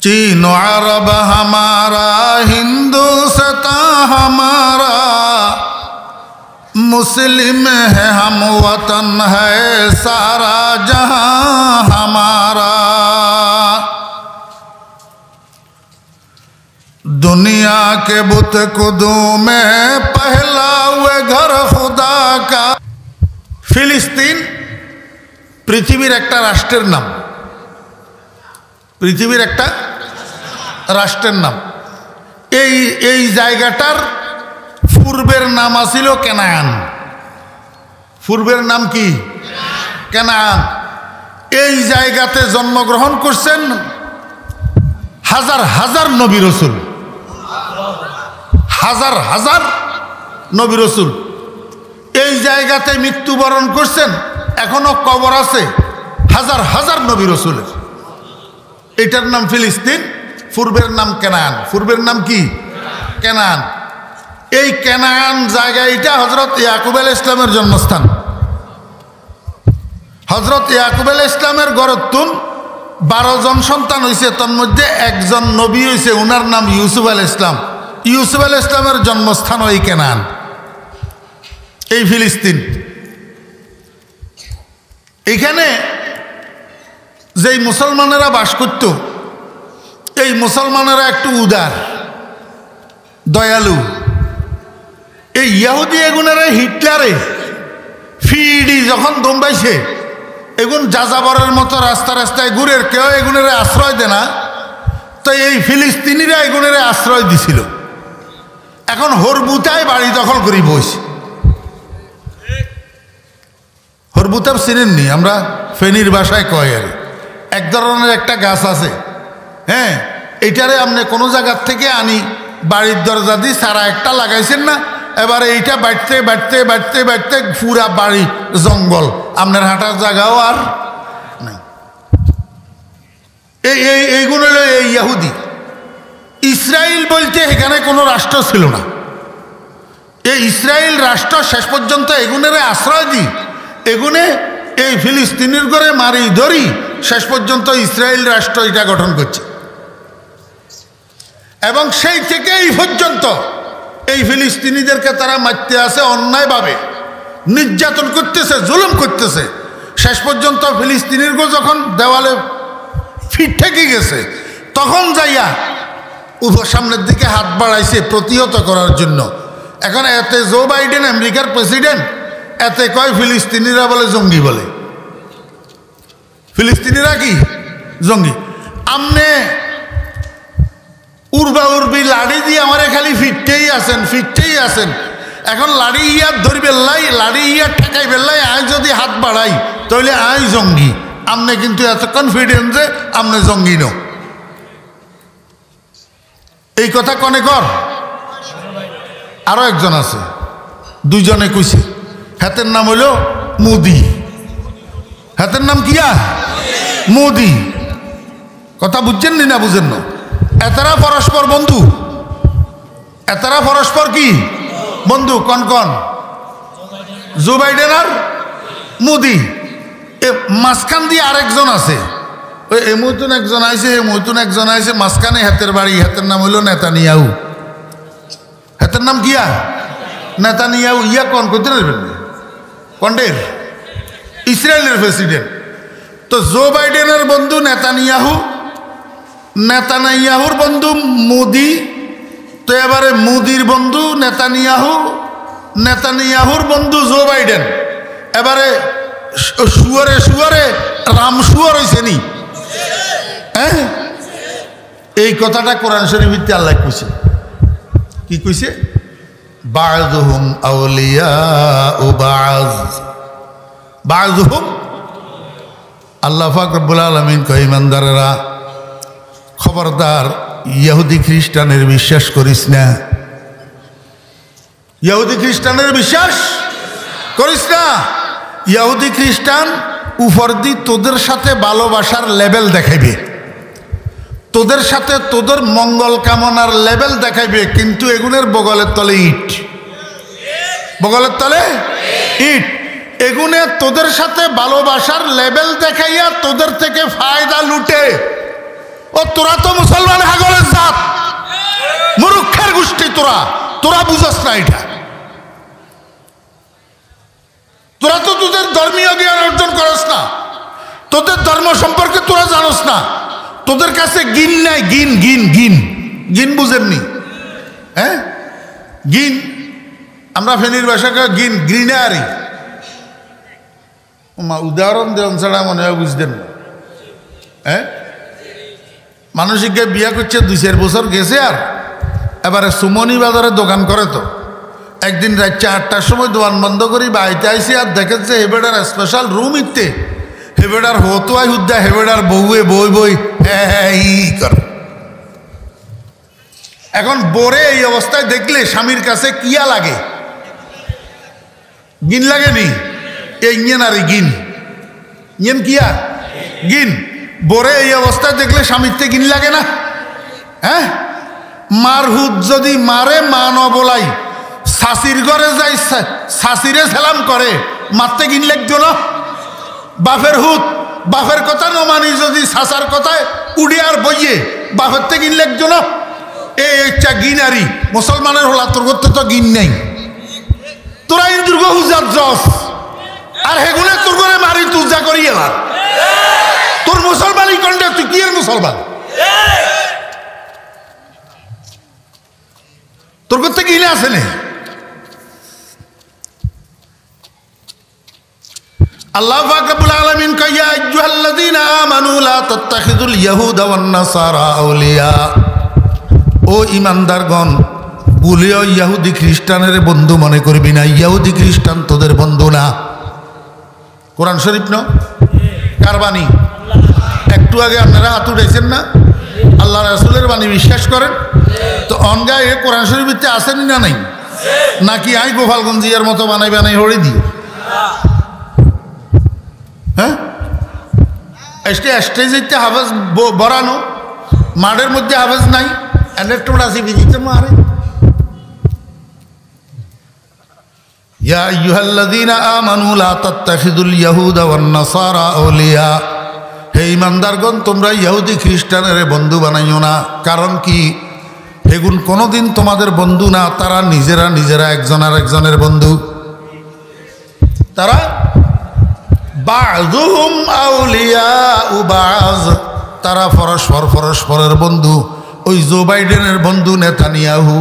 चीन अरब हमारा, हिंदुस्तान हमारा, मुस्लिम है हम, वतन है सारा जहां हमारा। दुनिया के बुत कुदू में पहला हुए घर खुदा का। फिलिस्तीन पृथिवीर एक राष्ट्रेर नाम, पृथिवीर एक राष्ट्रेर नाम। এই জায়গাটার পূর্বের নাম ছিল কেনান। পূর্বের নাম কি? কেনান। এই জায়গাতে জন্মগ্রহণ করছেন হাজার হাজার নবী রাসূল, হাজার হাজার নবী রাসূল এই জায়গাতে মৃত্যুবরণ করছেন। এখনো কবর আছে হাজার হাজার নবী রাসূলের। এটার নাম ফিলিস্তিন, পূর্বের নাম কেনান। পূর্বের নাম কি? কেনান। এই কেনান জায়গা এটা হযরত ইয়াকুব আলাইহিস সালামের জন্মস্থান। হযরত ইয়াকুব আলাইহিস সালামের গরতুন 12 জন সন্তান হয়েছে, তার মধ্যে একজন নবী হয়েছে, ওনার নাম ইউসুফ আলাইহিস সালাম। ইউসুফ আলাইহিস সালামের জন্মস্থান ওই কেনান, এই ফিলিস্তিন। এখানে যেই মুসলমানেরা বাস করত, এই মুসলমানেরা একটু উদার, দয়ালু। এই ইহুদি এগুনেরা হিটলারে ফিডি যখন দম্বাইছে, এগুন যাযাবরের মতো রাস্তা রাস্তায় ঘুরের, কেউ এগুনেরা আশ্রয় দেয় না। তো এই ফিলিস্তিনিরা এগুনেরা আশ্রয় দিছিল। এখন হরবুতায় বাড়ি দখল করি বসে। হরবুতা চিনেননি? আমরা ফেনীর ভাষায় কয় আর এক ধরনের একটা গাছ আছে। হ্যাঁ, এইটারে আপনি কোনো জায়গার থেকে আনি বাড়ির দরজা দিয়ে সারা একটা লাগাইছেন না, এবারে এইটা বাড়তে বাড়তে বাড়তে বাড়তে পুরা বাড়ি জঙ্গল, আপনার হাঁটার জায়গাও আর নাই। এইগুলো হলো এই ইহুদি। ইসরায়েল বলতে এখানে কোনো রাষ্ট্র ছিল না। এই ইসরায়েল রাষ্ট্র শেষ পর্যন্ত এগুনেরে আশ্রয় দিই, এগুনে এই ফিলিস্তিনির করে মারি ধরি শেষ পর্যন্ত ইসরায়েল রাষ্ট্র এটা গঠন করছে। এবং সেই থেকে এই পর্যন্ত এই ফিলিস্তিনিদেরকে তারা মারতে আসে, অন্যায়ভাবে নির্যাতন করতেছে, জুলুম করতেছে। শেষ পর্যন্ত ফিলিস্তিনির যখন দেওয়ালে ফিট ঠেকে গেছে, তখন যাইয়া সামনের দিকে হাত বাড়াইছে প্রতিহত করার জন্য। এখন এতে জো বাইডেন আমেরিকার প্রেসিডেন্ট, এতে কয় ফিলিস্তিনিরা বলে জঙ্গি বলে। ফিলিস্তিনিরা কি জঙ্গি? আমনে উর্বা উর্বি লাড়ি দিয়ে আমারে খালি ফিরতেই আছেন, ফিরতেই আছেন। এখন লাড়ি ইয়ার ধরি বেল্লাই, লাড়ি ইয়ার ঠেকাই বেল্লাই, আয় যদি হাত বাড়াই তাহলে আয় জঙ্গি। আমনে কিন্তু এত কনফিডেন্স যে আমনে জঙ্গি ন। এই কথা কনে কর। আরো একজন আছে, দুইজনে কইছে, হাতের নাম হইল মোদি। হাতের নাম কিয়া? মোদি। কথা বুঝছেন নি? না বুঝেন না? এতারা পরস্পর বন্ধু, এতারা পরস্পর কি বন্ধু? কন কন? জো বাইডেন আর মোদি। মাঝখান দিয়ে আরেকজন আছে, ওই এমতুন একজন আইছে, এমতুন একজন আইছে, মাঝখানে হাতের বাড়ি। হাতের নাম হইল নেতানিয়াহু। হাতের নাম কিয়া? নেতানিয়াহু। ইয়া কন করতে পারবেন? কন্ডের ইসরায়েলের প্রেসিডেন্ট। তো জো বাইডেনের বন্ধু নেতানিয়াহু, নেতানিয়াহুর বন্ধু মোদি। তো এবারে মোদির বন্ধু নেতানিয়াহু, নেতানিয়াহুর বন্ধু জো বাইডেন। এবারে শুয়ারে শুয়ারে রাম শুয়ার হয়েছে নি? হ্যাঁ, এই কথাটা কোরআন শরীফে আল্লাহ কইছে। কি কইছে? বাযুহুম আউলিয়াউ বায, বাযুহুম। আল্লাহ পাক রব্বুল আলামিন কয়, ইমানদারেরা খবরদার ইহুদি খ্রিস্টানের বিশ্বাস করিস না। ইহুদি খ্রিস্টানের বিশ্বাস করিস না। ইহুদি খ্রিস্টান উপর দিয়ে তোদের সাথে ভালোবাসার লেভেল দেখাইবে, তোদের সাথে তোদের মঙ্গল কামনার লেভেল দেখাইবে, কিন্তু এগুনের বগলের তলে ইট, বগলের তলে ইট। এগুনে তোদের সাথে ভালোবাসার লেভেল দেখাইয়া তোদের থেকে ফায়দা লুটে, ও তোরা তো মুসলমান হাগলের জাত, মূর্খের গোষ্ঠী, তোরা বুঝস না এটা। তোরা তো তোদের ধর্মীয় জ্ঞান অর্জন করস না, তোদের ধর্ম সম্পর্কে তোরা জানোস না, তোদের কাছে গিন নাই, গিন গিন গিন গিন বুঝেননি? হ্যাঁ, গিন আমরা ফেনীর ভাষাকে গিন, গ্রিনারি। উদাহরণ দেন ছাড়া মনে হয় বুঝতেন না। হ্যাঁ, মানসিককে বিয়া করছে 2-4 বছর গেছে, আর এবারে সুমনি বাজারে দোকান করে। তো একদিন রাত 4টার সময় দোকান বন্ধ করি বাড়িতে আইসি, আর দেখেছে হেবেডার স্পেশাল রুম ইতে, হেবেডার হতুয়াই হুদ্দা, হেবেডার বউয়ে বই বই কর। এখন বোরে এই অবস্থায় দেখলে স্বামীর কাছে কিয়া লাগে? গিন লাগেনি? এই ইঞ্জেন আর গিন, ইঞ্জেন কিয়া গিন। বোরে এই অবস্থায় দেখলে স্বামীর থেকে গিন লাগে না? হ্যাঁ, মার হুদ যদি মারে মা ন বলাই, শাশির ঘরে যাই শাশিরে সালাম করে, মারতে গিন লাগতো না? বাপের হুদ বাপের কথা ন মানি যদি শাশার কথায় উড়িয়ার বইয়ে, বাপের থেকে গিন লাগতো না? এই একটা গিনারি মুসলমানের হলা, তোর করতে তো গিন নেই। তোরা ইন্দুর্গ হুজার জস, আর হেগুনে তোর করে মারি তুজা করি এলার। তোর মুসলমানই কন্ডে, তুই কি এর মুসলমান? তোর করতে গিনে আছে নে? আল্লাহ পাক রব্বুল আলামিন কয়, ইয়া আইয়ুহাল্লাযীনা আমানু লা তাত্তাখিযুল ইয়াহুদা ওয়ান নাসারা আউলিয়া। ও ঈমানদারগণ, বলিও ইহুদি খ্রিস্টানের বন্ধু মনে করবি না। ইহুদি খ্রিস্টান তোদের বন্ধু না। কোরআন শরীফ ন কার বাণী? একটু আগে আপনারা হাত উঠাইছেন না? আল্লাহ রাসূলের বাণী বিশ্বাস করেন তো অনগায়ে কোরআন শরীফে আসেনি না নাই? নাকি আই গোপালগঞ্জিয়ার মতো বানাই বানাই হরে দিও? হ্যাঁ, স্টেজে হাফেজ বরানো, মাঠের মধ্যে হাফেজ নাই, এন্ডারটোড আসি বিজিতে মারে। ইয়া আইয়ুহাল্লাযীনা আমানু লা তাত্তাখিযুল ইয়াহুদা ওয়ান নাসারা আউলিয়া। হে ঈমানদারগণ, তোমরা ইহুদি খ্রিস্টানের বন্ধু বানাইও না। কারণ কি? এগুন কোনোদিন তোমাদের বন্ধু না, তারা নিজেরা একজন আর একজনের বন্ধু। তারা বাযুহুম আউলিয়াউ বায, তারা পরস্পরের বন্ধু। ওই জো বাইডেনের বন্ধু নেতানিয়াহু,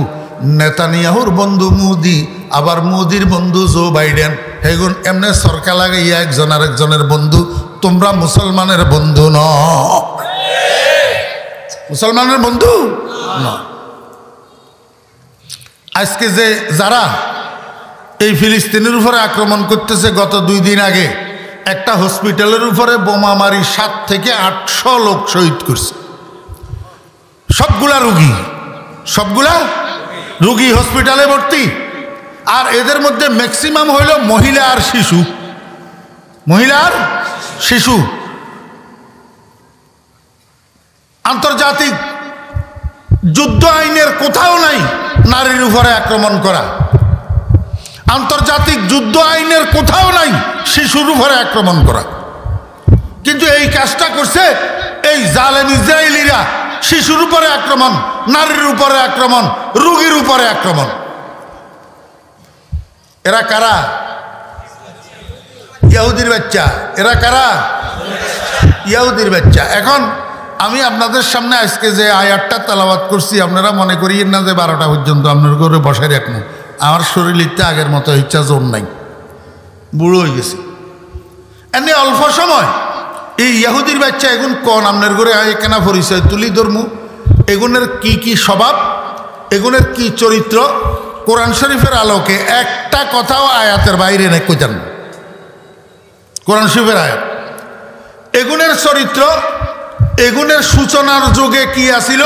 নেতানিয়াহুর বন্ধু মোদি, আবার মোদির বন্ধু জো বাইডেন। হেগুন এমনি সরকার লাগাইয়া একজন আর একজনের বন্ধু। তোমরা মুসলমানের বন্ধু ন, মুসলমানের বন্ধু ন। আজকে যে যারা এই ফিলিস্তিনের উপরে আক্রমণ করতেছে, গত 2 দিন আগে একটা হসপিটালের উপরে বোমা মারি 7 থেকে 800 লোক শহীদ করছে। সবগুলা রুগী হসপিটালে ভর্তি। আর এদের মধ্যে ম্যাক্সিমাম হইল মহিলা আর শিশু। আন্তর্জাতিক যুদ্ধ আইনের কোথাও নাই নারীর উপরে আক্রমণ করা। আন্তর্জাতিক যুদ্ধ আইনের কোথাও নাই শিশুর উপরে আক্রমণ করা। কিন্তু এই কাজটা করছে এই জালেম ইসরায়েলিরা। শিশুর উপরে আক্রমণ, নারীর উপরে আক্রমণ, রোগীর উপরে আক্রমণ। এরা কারা? ইহুদির বাচ্চা। এরা কারা? ইহুদির বাচ্চা। এখন আমি আপনাদের সামনে আজকে যে আয়াতটা তেলাওয়াত করছি, আপনারা মনে করিয়েন না যে 12টা পর্যন্ত আপনার ঘরে বসায় রাখবো। আমার শরীরটা আগের মতো ইচ্ছা জোর নাই, বুড়ো হয়ে গেছে। এমনি অল্প সময় এই ইহুদির বাচ্চা এগুন কন আপনার ঘরে কেনা পরিচয় তুলি ধর্ম, এগুনের কি স্বভাব, এগুনের কি চরিত্র, কোরআন শরীফের আলোকে একটা কথাও আয়াতের বাইরে নেই কইতেন। কোরআন শরীফের আয়াত, এগুনের চরিত্র, এগুনের সূচনার যুগে কি আসিল,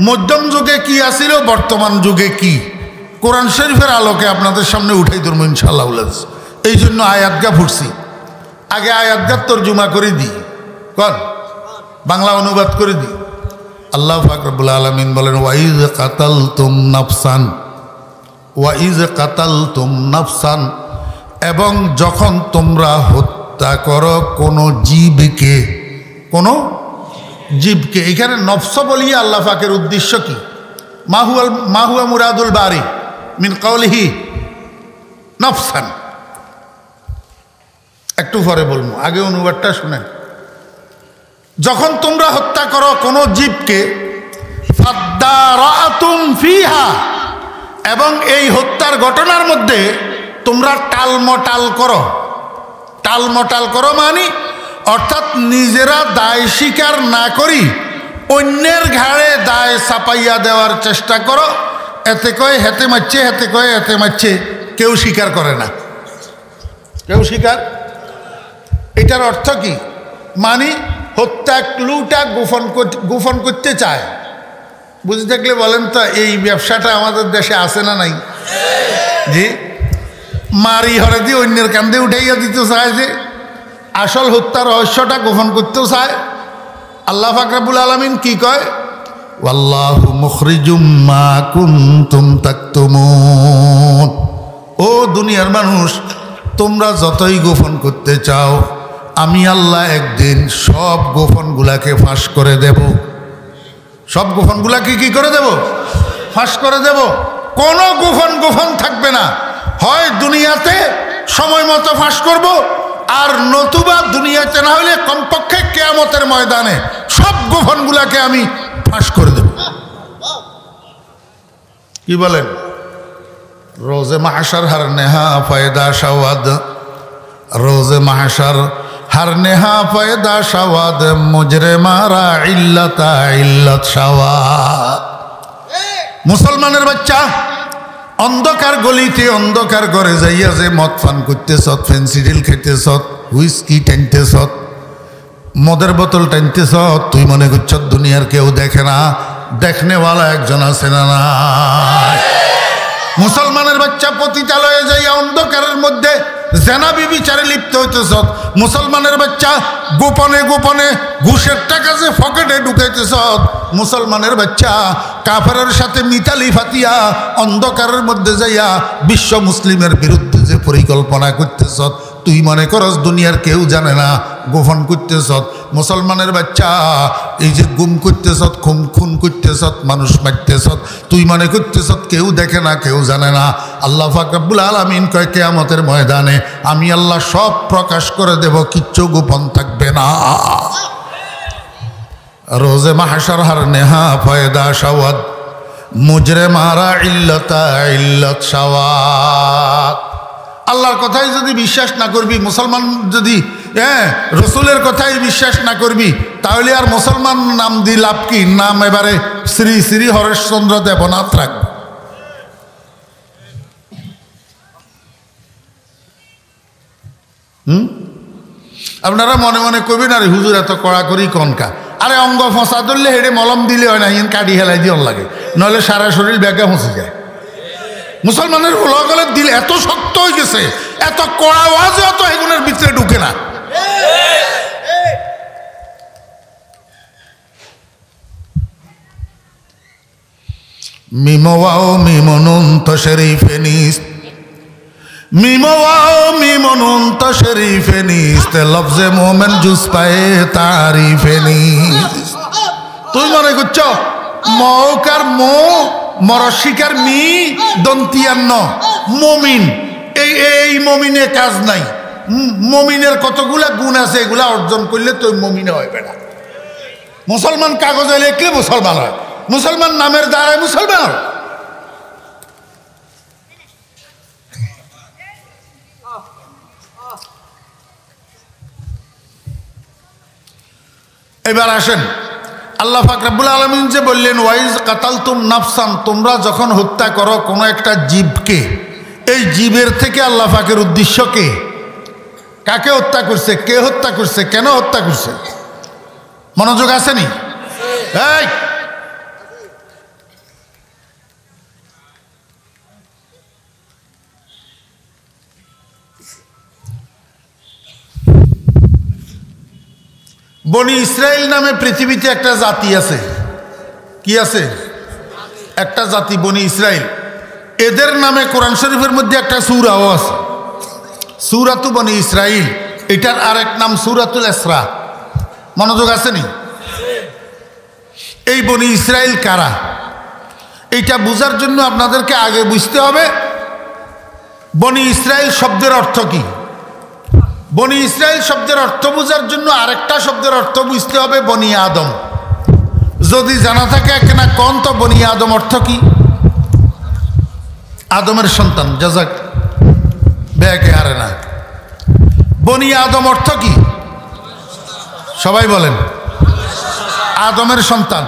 মধ্যম যুগে কি আসিল, বর্তমান যুগে কি, কোরআন শরীফের আলোকে আপনাদের সামনে উঠাই ধরবো ইনশাআল্লাহ। এই জন্য আয়াতগা ফুটছি। আগে আয়াতগা তর্জমা করে দিই, কন বাংলা অনুবাদ করে দিই। আল্লাহ পাক রব্বুল আলামিন বলেন, ওয়াইজ কাতালতুম নাফসান, এবং যখন তোমরা হত্যা করো কোনো জীবকে, কোনো জীবকে। এখানে নফস বলিয়ে আল্লাহ পাকের উদ্দেশ্য কি? মাহুয়া মুরাদুল বারি মিন কাউলিহি নফসান। একটু পরে বলবো, আগে অনুবাদটা শুনেন। যখন তোমরা হত্যা করো কোনো জীবকে, ফাদ্দারাতুম ফিহা, এবং এই হত্যার ঘটনার মধ্যে তোমরা টালমটাল করো। টালমটাল করো মানে অর্থাৎ নিজেরা দায় স্বীকার না করি অন্যের ঘাড়ে দায় চাপাইয়া দেওয়ার চেষ্টা করো। এতে কয় হেতে মারছে, হেতে কয় এতে মারছে, কেউ স্বীকার করে না, কেউ স্বীকার। এটার অর্থ কি? মানে হত্যা ক্লুটা গোপন করতে চায়। বুঝে থাকলে বলেন তো, এই ব্যবসাটা আমাদের দেশে আছে না নাই? জি, মারি হরে দিয়ে অন্যের কান্দে উঠাইয়া দিতে চায়, যে আসল হত্যার রহস্যটা গোপন করতেও চায়। আল্লাহ পাক রব্বুল আলামিন কি কয়? ওয়াল্লাহু মুখরিজুম মা কুনতুম তাকতুমুন। ও দুনিয়ার মানুষ, তোমরা যতই গোপন করতে চাও, আমি আল্লাহ একদিন সব গোপনগুলাকে ফাঁস করে দেব। সব গোপনগুলাকে কি করে দেব? ফাঁস করে দেব। কোনো গোপন থাকবে না। হয় দুনিয়াতে সময় মতো ফাঁস করব, আর নতুবা দুনিয়াতে না হলে কমপক্ষে কিয়ামতের ময়দানে সব গোপনগুলাকে আমি ফাঁস করে দেব। কি বলেন? রোজে মাহশর হর নেহা ফায়দা শাওয়াদ, রোজে মাহশর হর নেহা ফায়দা শাওয়াদ, মুজরে মারা ইল্লাতা ইল্লাত শাওয়াদ। মুসলমানের বাচ্চা, অন্ধকার গলিতে অন্ধকার ঘরে যাইয়া যে মদ পান করতেছ, ফেন্সিডিল খাইতেছ, হুইস্কি টানতেছ, মদের বোতল টানতেছ, তুই মনে করছ দুনিয়ার কেউ দেখে না। দেখনেওয়ালা একজন আছে না নাই? মুসলমানের বাচ্চা পতিতালয়ে যাইয়া অন্ধকারের মধ্যে জেনা বিবিচারে লিপ্ত হইতেছ। মুসলমানের বাচ্চা গোপনে গোপনে ঘুষের টাকা যে পকেটে ঢুকাইতেছ। মুসলমানের বাচ্চা কাফেরের সাথে মিতালি ফাতিয়া অন্ধকারের মধ্যে যাইয়া বিশ্ব মুসলিমের বিরুদ্ধে যে পরিকল্পনা করতেছ, তুই মনে করস দুনিয়ার কেউ জানে না, গোপন করতেছ। মুসলমানের বাচ্চা এই যে গুম করতেছ, খুন করতেছ, মানুষ মারতেছ, তুই মনে করতেছ কেউ দেখে না, কেউ জানে না। আল্লাহ পাক রব্বুল আলামিন কয় কিয়ামতের ময়দানে আমি আল্লাহ সব প্রকাশ করে দেব, কিচ্ছু গোপন থাকবে না। রোজে মাহশর হর নেহা ফায়দা শাওয়াদ, মুজরে মারা ইল্লাতা ইল্লাত শাওয়াদ। আল্লাহর কথাই যদি বিশ্বাস না করবি, মুসলমান যদি রসুলের কথাই বিশ্বাস না করবি, তাহলে আর মুসলমান নাম দি লাভ কি? নাম এবারে শ্রী শ্রী হরেশচন্দ্র দেবনাথ রাখবে। আপনারা মনে মনে করবেন আরে হুজুর এত কড়াকড়ি কনকা। আরে অঙ্গ ফসা ধরলে হেঁটে মলম দিলে হয় না, ইন কাটি হেলাই দিয়ে লাগে, নইলে সারা শরীর ব্যাগে ফসে যায়। মুসলমানের হলগলের দিল এত শক্ত হয়ে গেছে, এত কড়া আওয়াজে অত এগুলোর ভিতরে ঢুকে না। মিমোয়াও মিমনুন্ত শরীফে নিস, মিমোয়াও মিমনুন্ত শরীফে নিস, লফজে মোমেন জুস পায়ে তারিফে নিস। তুই মনে করছ মৌকার মো মরশিকার মি দন্তিয়ান্ন মমিন, এই মমিনে কাজ নাই। মমিনের কতগুলা গুণ আছে, এগুলা অর্জন করলে তুই মমিনে হইবে না। মুসলমান কাগজে লিখলে মুসলমান হয়, মুসলমান নামের দ্বারাই মুসলমান হয়। এবার আসেন, আল্লাহ পাক রব্বুল আলামিন যে বললেন ওয়াইজ কাতালতুম নাফসান, তোমরা যখন হত্যা করো কোনো একটা জীবকে, এই জীবের থেকে আল্লাহ পাকের উদ্দেশ্য কে? কাকে হত্যা করছে, কে হত্যা করছে, কেন হত্যা করছে? মনোযোগ আসেনি? এই বনি ইসরাইল নামে পৃথিবীতে একটা জাতি আছে। কি আছে? একটা জাতি বনি ইসরাইল। এদের নামে কোরআন শরীফের মধ্যে একটা সূরাও আছে, সূরাতু বনি ইসরাইল। এটার আরেক নাম সূরাতুল ইসরা। মনোযোগ আসেনি? এই বনি ইসরাইল কারা? এইটা বোঝার জন্য আপনাদেরকে আগে বুঝতে হবে বনি ইসরাইল শব্দের অর্থ কি। বনি ইসরাইল শব্দের অর্থ বোঝার জন্য আরেকটা শব্দের অর্থ বুঝতে হবে বনি আদম। যদি জানা থাকে কেনা কোন তো বনি আদম অর্থ কি? আদমের সন্তান। জাযাক ব্যাকে হারে না। বনি আদম অর্থ কি সবাই বলেন? আদমের সন্তান।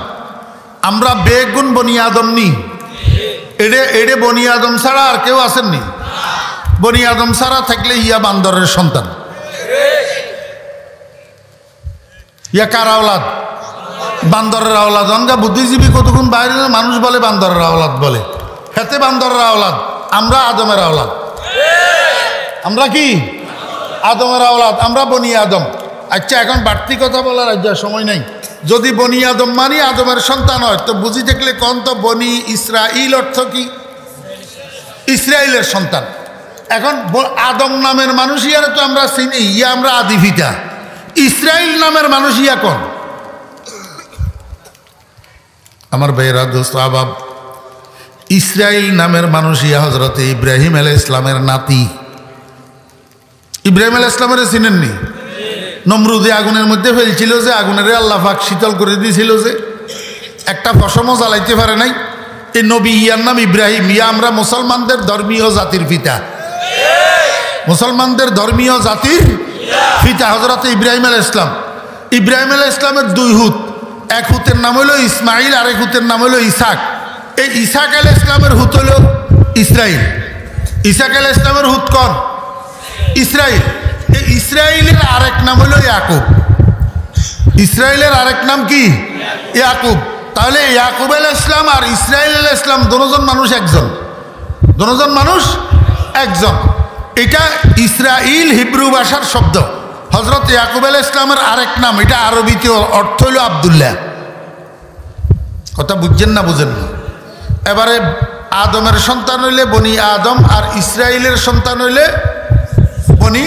আমরা বেগুন বনি আদম নি, এডে বনি আদম ছাড়া আর কেউ আসেননি। বনি আদম ছাড়া থাকলে ইয়া বান্দরের সন্তান। ইয়া কার আওলাদ? বান্দরের আওলাদ। অনগা বুদ্ধিজীবী কতক্ষণ বাইরে মানুষ বলে বান্দরের আওলাদ বলে, হেতে বান্দরের আওলাদ। আমরা আদমের আওলাদ। আমরা কি আদমের আওলাদ, আমরা বনি আদম। আচ্ছা, এখন বাড়তি কথা বলার আজ সময় নেই। যদি বনি আদম মানি আদমের সন্তান হয় তো বুঝি থাকলে কোন তো বনি ইসরাইল অর্থ কি? ইসরাইলের সন্তান। এখন আদম নামের মানুষ ইয়ারে তো আমরা চিনি, ইয়া আমরা আদিভিটা। ইসরাইল নামের মানুষ ইয়া কোন? আমার ভাইয়েরা, দোস্ত আবাব, ইসরাইল নামের মানুষ ইয়া হজরতে ইব্রাহিম আলাইহিস ইসলামের নাতি। ইব্রাহিম আলাইহিস ইসলামের চিনেননি? নমরুদে আগুনের মধ্যে ফেলছিল যে, আগুনের আল্লাহ পাক শীতল করে দিয়েছিল যে, একটা ফসমও জ্বালাইতে পারে নাই। এই নবী ইয়ার নাম ইব্রাহিম। ইয়া আমরা মুসলমানদের ধর্মীয় জাতির পিতা। মুসলমানদের ধর্মীয় জাতির পিতা হযরত ইব্রাহিম আলাইহিস সালাম। ইব্রাহিম আলাইহিস সালামের দুই হুত, এক হুতের নাম হলো ইসমাইল, আরেক হুতের নাম হলো ইসাক। এই ইসাক আলাইহিস সালামের হুত হলো ইসরাইল। ইসাক আলাইহিস সালামের হুত কোন? ইসরাইল। এই ইসরাইলের আরেক নাম হলো ইয়াকুব। ইসরাইলের আরেক নাম কি? ইয়াকুব। তাহলে ইয়াকুব আলাইহিস সালাম আর ইসরাইল আলাইহিস সালাম দুজন মানুষ একজন। দুজন মানুষ একজন। এটা ইসরাইল হিব্রু ভাষার শব্দ। হযরত ইয়াকুব আলাইহিস সালামের আরেক নাম, এটা আরবিতে অর্থ হলো আব্দুল্লাহ। কথা বুঝছেন না? বুঝেন না? এবারে আদমের সন্তান হইলে বনি আদম, আর ইসরাইলের সন্তান হইলে বনি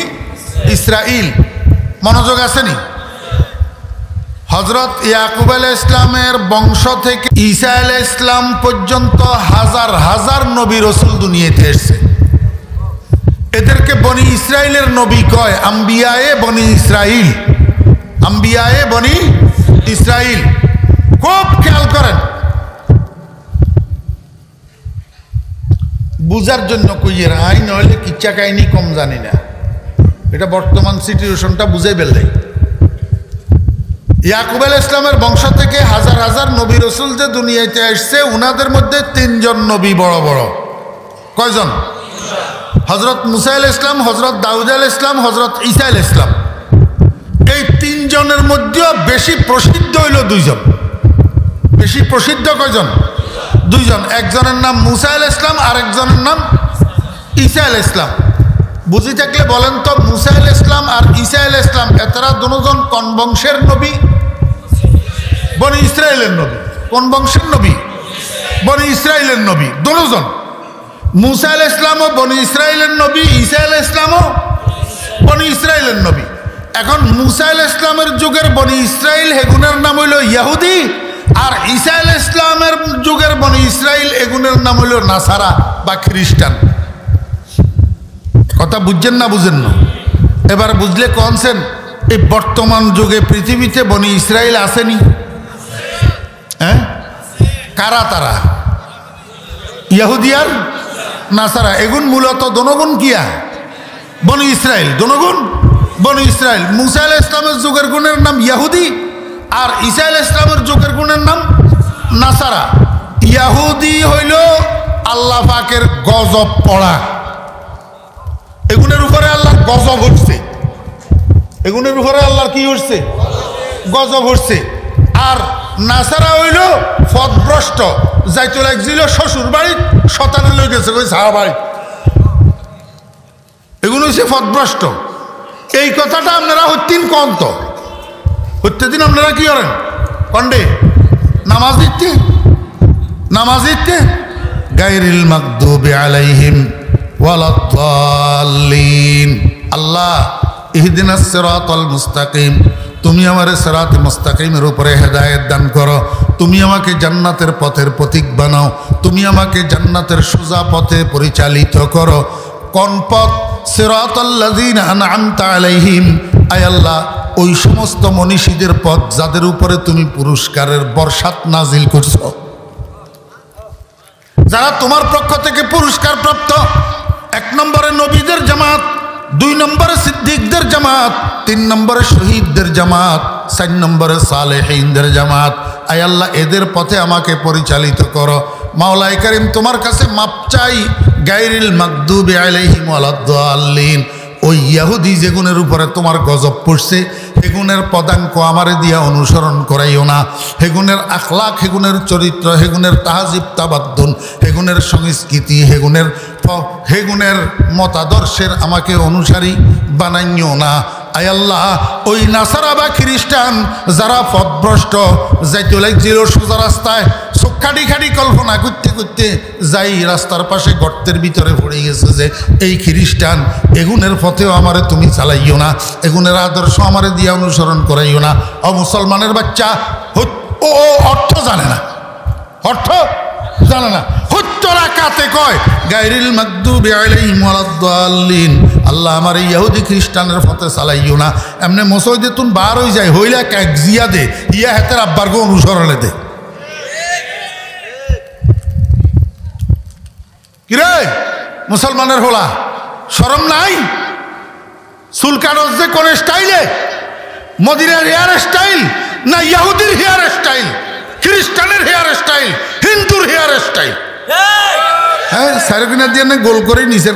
ইসরাইল। মনোযোগ আসেনি? হযরত ইয়াকুব আলাইহিস সালামের বংশ থেকে ঈসা আলাইহিস সালাম পর্যন্ত হাজার হাজার নবী রাসূল দুনিয়াতে এসেছে। এদেরকে বনি ইসরাইলের নবী কয়, আম্বিয়ায়ে বনি ইসরাইল। আম্বিয়ায়ে বনি ইসরাইল। খুব খেয়াল করেন, বুঝার জন্য কইয়ের আইন হইলে কিচ্ছা কাহিনী কম জানি না। এটা বর্তমান সিচুয়েশনটা বুঝে ফেললে। ইয়াকুব আলাইহিস সালামের বংশ থেকে হাজার হাজার নবী রাসূল যে দুনিয়াতে আসছে, উনাদের মধ্যে তিনজন নবী বড় বড়। কয়জন? হযরত মুসা আলাইহিস সালাম, হযরত দাউদ আলাইহিস সালাম, হযরত ঈসা আলাইহিস সালাম। এই তিনজনের মধ্যে বেশি প্রসিদ্ধ হইল দুইজন। বেশি প্রসিদ্ধ কয়জন? দুইজন। একজনের নাম মুসা আলাইহিস সালাম, আর একজনের নাম ঈসা আলাইহিস সালাম। বুঝি থাকলে বলেন তো, মুসা আলাইহিস সালাম আর ঈসা আলাইহিস সালাম এতরা দুজন কোন বংশের নবী? বনি ইসরাইলের নবী। কোন বংশের নবী? বনি ইসরাইলের নবী দুজন। মুসা আলাইহিস সালামও বনি ইসরাইলের নবী, ঈসা আলাইহিস সালামও বনি ইসরাইলের নবী। এখন মুসা আলাইহিস সালামের যুগের বনি ইসরাইল, এগুনের নাম হইল ইহুদি। আর ঈসা আলাইহিস সালামের যুগের বনি ইসরাইল, এগুনের নাম হইল নাসারা বা খ্রিস্টান। কথা বুঝছেন না? বুঝেন না? এবার বুঝলে কনসেন, এই বর্তমান যুগে পৃথিবীতে বনি ইসরাইল আসেনি? হ্যাঁ, কারা তারা? ইহুদি আর নাসারা। এগুন মূলত দনগুন কিয়া বনি ইসরাইল। দনগুন বনি ইসরাইল। মুসা আলাইহিস সালামের যুগের গুণের নাম ইহুদি, আর ঈসা আলাইহিস সালামের যুগের গুণের নাম নাসারা। ইহুদি হইল আল্লাহ পাকের গজব পড়া। এগুনের উপরে আল্লাহর গজব হচ্ছে। এগুনের উপরে আল্লাহর কি হচ্ছে? গজব হচ্ছে। আর নাসারা হইল পথভ্রষ্ট, যাইতে লাগছিল শ্বশুর বাড়ি, শতানে লই গেছে ওই সারা বাড়ি। এগুলো হচ্ছে পথভ্রষ্ট। এই কথাটা আপনারা হত্যিন কন্ত হত্যে দিন আপনারা কি করেন? কন্ডে নামাজ দিতে, নামাজ দিতে গায়রিল মাগদুবি আলাইহিম ওয়ালাদ-দাল্লিন। আল্লাহ ইহদিনাস সিরাতাল মুস্তাকিম তুমি আমারে সিরাত মুস্তাকিমের উপরে হেদায়েত দান করো, তুমি আমাকে জান্নাতের পথের প্রতীক বানাও, তুমি আমাকে জান্নাতের সোজা পথে পরিচালিত করো। কোন পথ? সিরাতাল্লাযীনা আন'আমতা আলাইহিম, আয় আল্লাহ ওই সমস্ত মনীষীদের পথ যাদের উপরে তুমি পুরস্কারের বর্ষাত নাজিল করছো, যারা তোমার পক্ষ থেকে পুরস্কার প্রাপ্ত। 1 নম্বরে নবীদের জামাত, 2 নম্বরে সিদ্দিকদের জামাত, 3 নম্বরে শহীদদের জামাত, 4 নম্বরে সালেহীনদের জামাত। আয় আল্লাহ এদের পথে আমাকে পরিচালিত করো। মাওলাই কারীম তোমার কাছে মাপ চাই, গায়রিল মাগদুবি আলাইহিম ওয়ালাদ-দাল্লিন, ওই ইহুদি যেগুনের উপরে তোমার গজব পড়ছে হেগুনের পদাঙ্ক আমারে দিয়া অনুসরণ করাইও না। হেগুনের আখলাক, হেগুনের চরিত্র, হেগুনের তাহাজিব তাবাদ্দুন, হেগুনের সংস্কৃতি, হেগুনের মতাদর্শের আমাকে অনুসারী বানাইও না। আয় আল্লাহ ওই নাসারা বা খ্রিস্টান যারা পথভ্রষ্ট, যাইতে লাগছিল সোজা রাস্তায়, খাটি খাটি কল্পনা করতে করতে যাই রাস্তার পাশে গর্তের ভিতরে পড়ে গেছে যে এই খ্রিস্টান, এগুনের পথেও আমারে তুমি চালাইও না, এগুনের আদর্শ আমারে দিয়া অনুসরণ করাইও না। মুসলমানের বাচ্চা ও অর্থ জানে না, অর্থ জানে না, হুত্তরা কাতে কয় গায়রিল মাগদুবি আলাইহিম ওয়ালাদ-দাল্লিন। আল্লাহ আমার এই ইহুদি খ্রিস্টানের পথে চালাইও না। এমনি মসজিদে তুন বার হয়ে যায় হইলে এক জিয়া দে, ইয়া হাতের আব্বারকে অনুসরণে দে। কিরে মুসলমানের হোলা শরম নাই? চুল কাটস যে কোন স্টাইলে? মদিনার হেয়ার স্টাইল না ইহুদির হেয়ার স্টাইল, খ্রিস্টানের হেয়ার স্টাইল, হিন্দুর হেয়ার স্টাইল? হ্যাঁ, সাইড কিনা দিয়ে গোল করে নিচের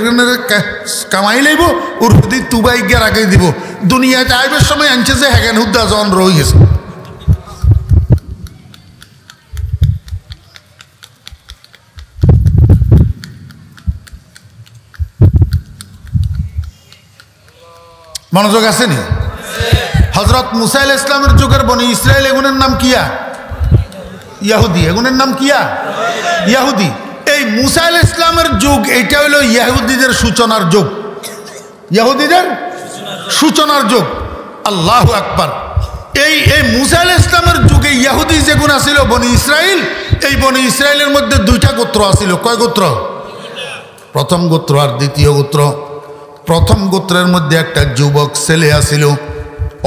কামাই লাইব, ওর প্রতি তুবাই গিয়ে রাখে দিব। দুনিয়াতে আইবের সময় আনছে যে হ্যাগেন হুদ্দা জন রয়ে গেছে। মনোযোগ আছে নি? হযরত মুসা আলাইহিস সালামের যুগের বনি ইসরাইল, এগুনের নাম কিয়া? ইহুদি। এগুনের নাম কিয়া? ইহুদি। এই মুসা আলাইহিস সালামের যুগ, এটা হলো ইহুদিদের সূচনার যুগ, ইহুদিদের সূচনার যুগ। আল্লাহু আকবার। এই মুসা আলাইহিস সালামের যুগে ইহুদি যেগুন আছিল বনি ইসরাইল, এই বনি ইসরাইলের মধ্যে 2টা গোত্র আছিল। কয় গোত্র? প্রথম গোত্র আর দ্বিতীয় গোত্র। প্রথম গোত্রের মধ্যে একটা যুবক ছেলে আছিল,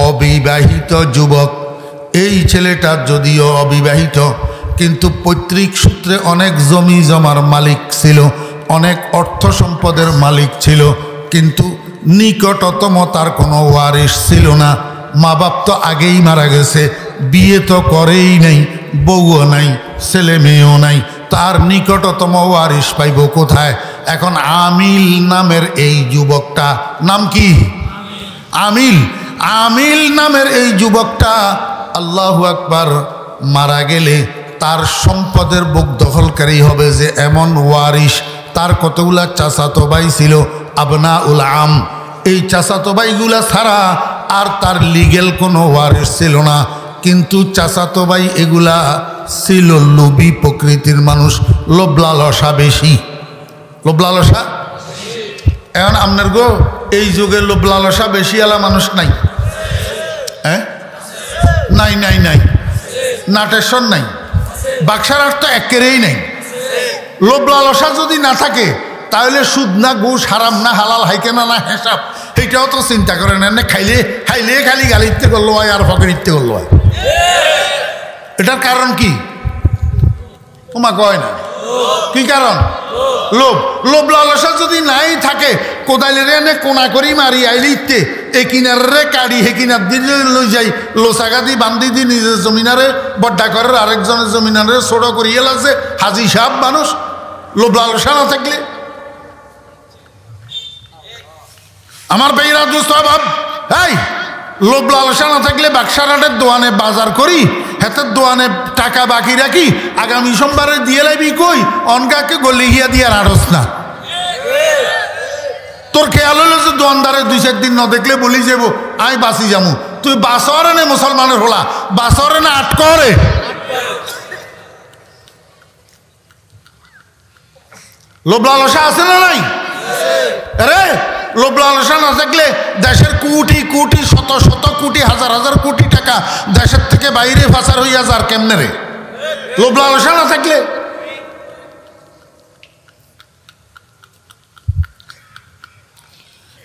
অবিবাহিত যুবক। এই ছেলেটা যদিও অবিবাহিত কিন্তু পৈতৃক সূত্রে অনেক জমি জমার মালিক ছিল, অনেক অর্থ সম্পদের মালিক ছিল, কিন্তু নিকটতম তার কোনো ওয়ারিশ ছিল না। মা বাপ তো আগেই মারা গেছে, বিয়ে তো করেই নাই, বউও নাই, ছেলে মেয়েও নাই, তার নিকটতম ওয়ারিশ পাইব কোথায়? এখন আমিল নামের এই যুবকটা, নাম কি? আমিল। আমিল নামের এই যুবকটা আল্লাহু আকবার মারা গেলে তার সম্পদের বুক দখলকারী হবে যে এমন ওয়ারিশ। তার কতগুলা চাচাতো ভাই ছিল, আবনাউল আম। এই চাচাতো ভাইগুলা ছাড়া আর তার লিগেল কোনো ওয়ারিশ ছিল না। কিন্তু চাচাতো ভাই এগুলা ছিল লোভী প্রকৃতির মানুষ, লোভ লালসা বেশি। লোভ লালসা এখন আপনার গো এই যুগে লোভ লালসা বেশি আলা মানুষ নাই? হ্যাঁ, নাই নাই নাই, নাটেশ্বর নাই, বাক্সার তো একেরেই নাই। লোভ লালসা যদি না থাকে তাহলে সুদ না ঘুষ, হারাম না হালাল, হাইকেনা না হিসাব, এইটাও তো চিন্তা করে না। খাইলে খাইলে খালি গালি ইত্যে করলো হয় আর ফকের ইত্যে করলো হয়। এটার কারণ কি? তোমা কয় না কি কারণ? লোভ। লোভ লালসা যদি নাই থাকে, কোদাইলের এনে কোনা করি মারি আইলে ইত্যে এ কিনারে কাড়ি হে কিনার দিলে লই যাই, লোসাগা দি বান্ধি দি নিজের জমিনারে বড্ডা করে আরেকজনের জমিনারে ছোট করিয়ে লাগছে। হাজি সাহেব মানুষ লোভ লালসা না থাকলে। আমার ভাইরা দোস্ত ভাব, এই লোভ লালসা না থাকলে বাক্সারহাটের দোয়ানে বাজার করি, হাতের দোয়ানে টাকা বাকি রাখি, আগামী সোমবারে দিয়ে লাইবি কই অনগাকে গলি গিয়া দিয়ে আড়স না। তোর খেয়াল হলো যে দোয়ানদারে 2-4 দিন না দেখলে বলি যাব আই বাঁচি যামু। তুই বাসরে নে মুসলমানের হোলা, বাসরে না আটকরে। লোভ লালসা আছে না নাই? আরে লোভ লালসা না থাকলে দেশের কোটি কোটি শত শত কোটি হাজার হাজার কোটি টাকা দেশের থেকে বাইরে পাচার হইয়া যার কেমনে রে? লোভ লালসা না থাকলে।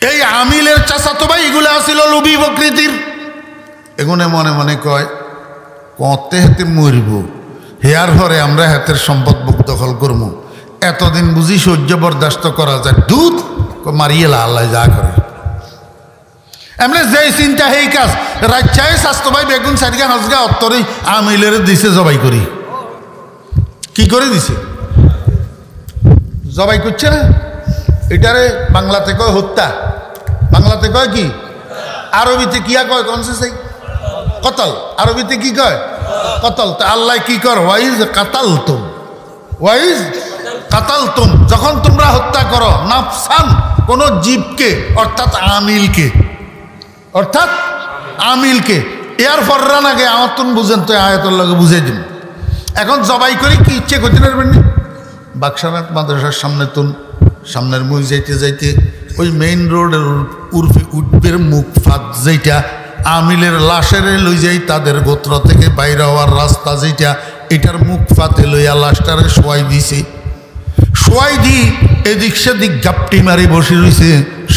এই আমিলের চাচাতো ভাই এগুলো আসিল লোভী প্রকৃতির। এগুনে মনে মনে কয় কতে হাতে মরব, হেয়ার ঘরে আমরা হাতের সম্পদ বুক দখল করবো, এতদিন বুঝি সহ্য বরদাস্ত করা যায়, দুধ মারিয়ে আল্লাহ যা করে এমনি যেই চিন্তা সেই কাজ। রাজ্যায় স্বাস্থ্য ভাই বেগুন সারিগা হাজগা অত্তরে আমিলের দিছে জবাই করি। কি করে দিছে? জবাই করছে না, এটারে বাংলাতে কয় হত্যা, বাংলাতে কয় কি, আরবিতে কিয়া কয় কনসে সেই কতল, আরবিতে কি কয় কতল। তা আল্লাহ কি কর, ওয়াইজ কাতাল তুম, ওয়াইজ কাতাল তুম, যখন তোমরা হত্যা করো নাফসান কোন জীবকে, অর্থাৎ আমিলকে, অর্থাৎ আমিলকে। এর ফররান আগে আমার তুন বুঝেন তো আয়াতুল লাগে বুঝাই দিন। এখন জবাই করে কি ইচ্ছে করতে পারবেন না? বাক্সানাথ মাদ্রাসার সামনে তুন, সামনের মুখ যাইতে যাইতে ওই মেইন রোডের উর্ফে উঠবের মুখ ফাঁদ যেটা আমিলের লাশের লই যাই, তাদের গোত্র থেকে বাইরে হওয়ার রাস্তা যেটা, এটার মুখ ফাতে লইয়া লাশটারে শোয়াই দিছে। শোয়াই দি এদিক সেদিক গাপটি মারি বসে রয়েছে।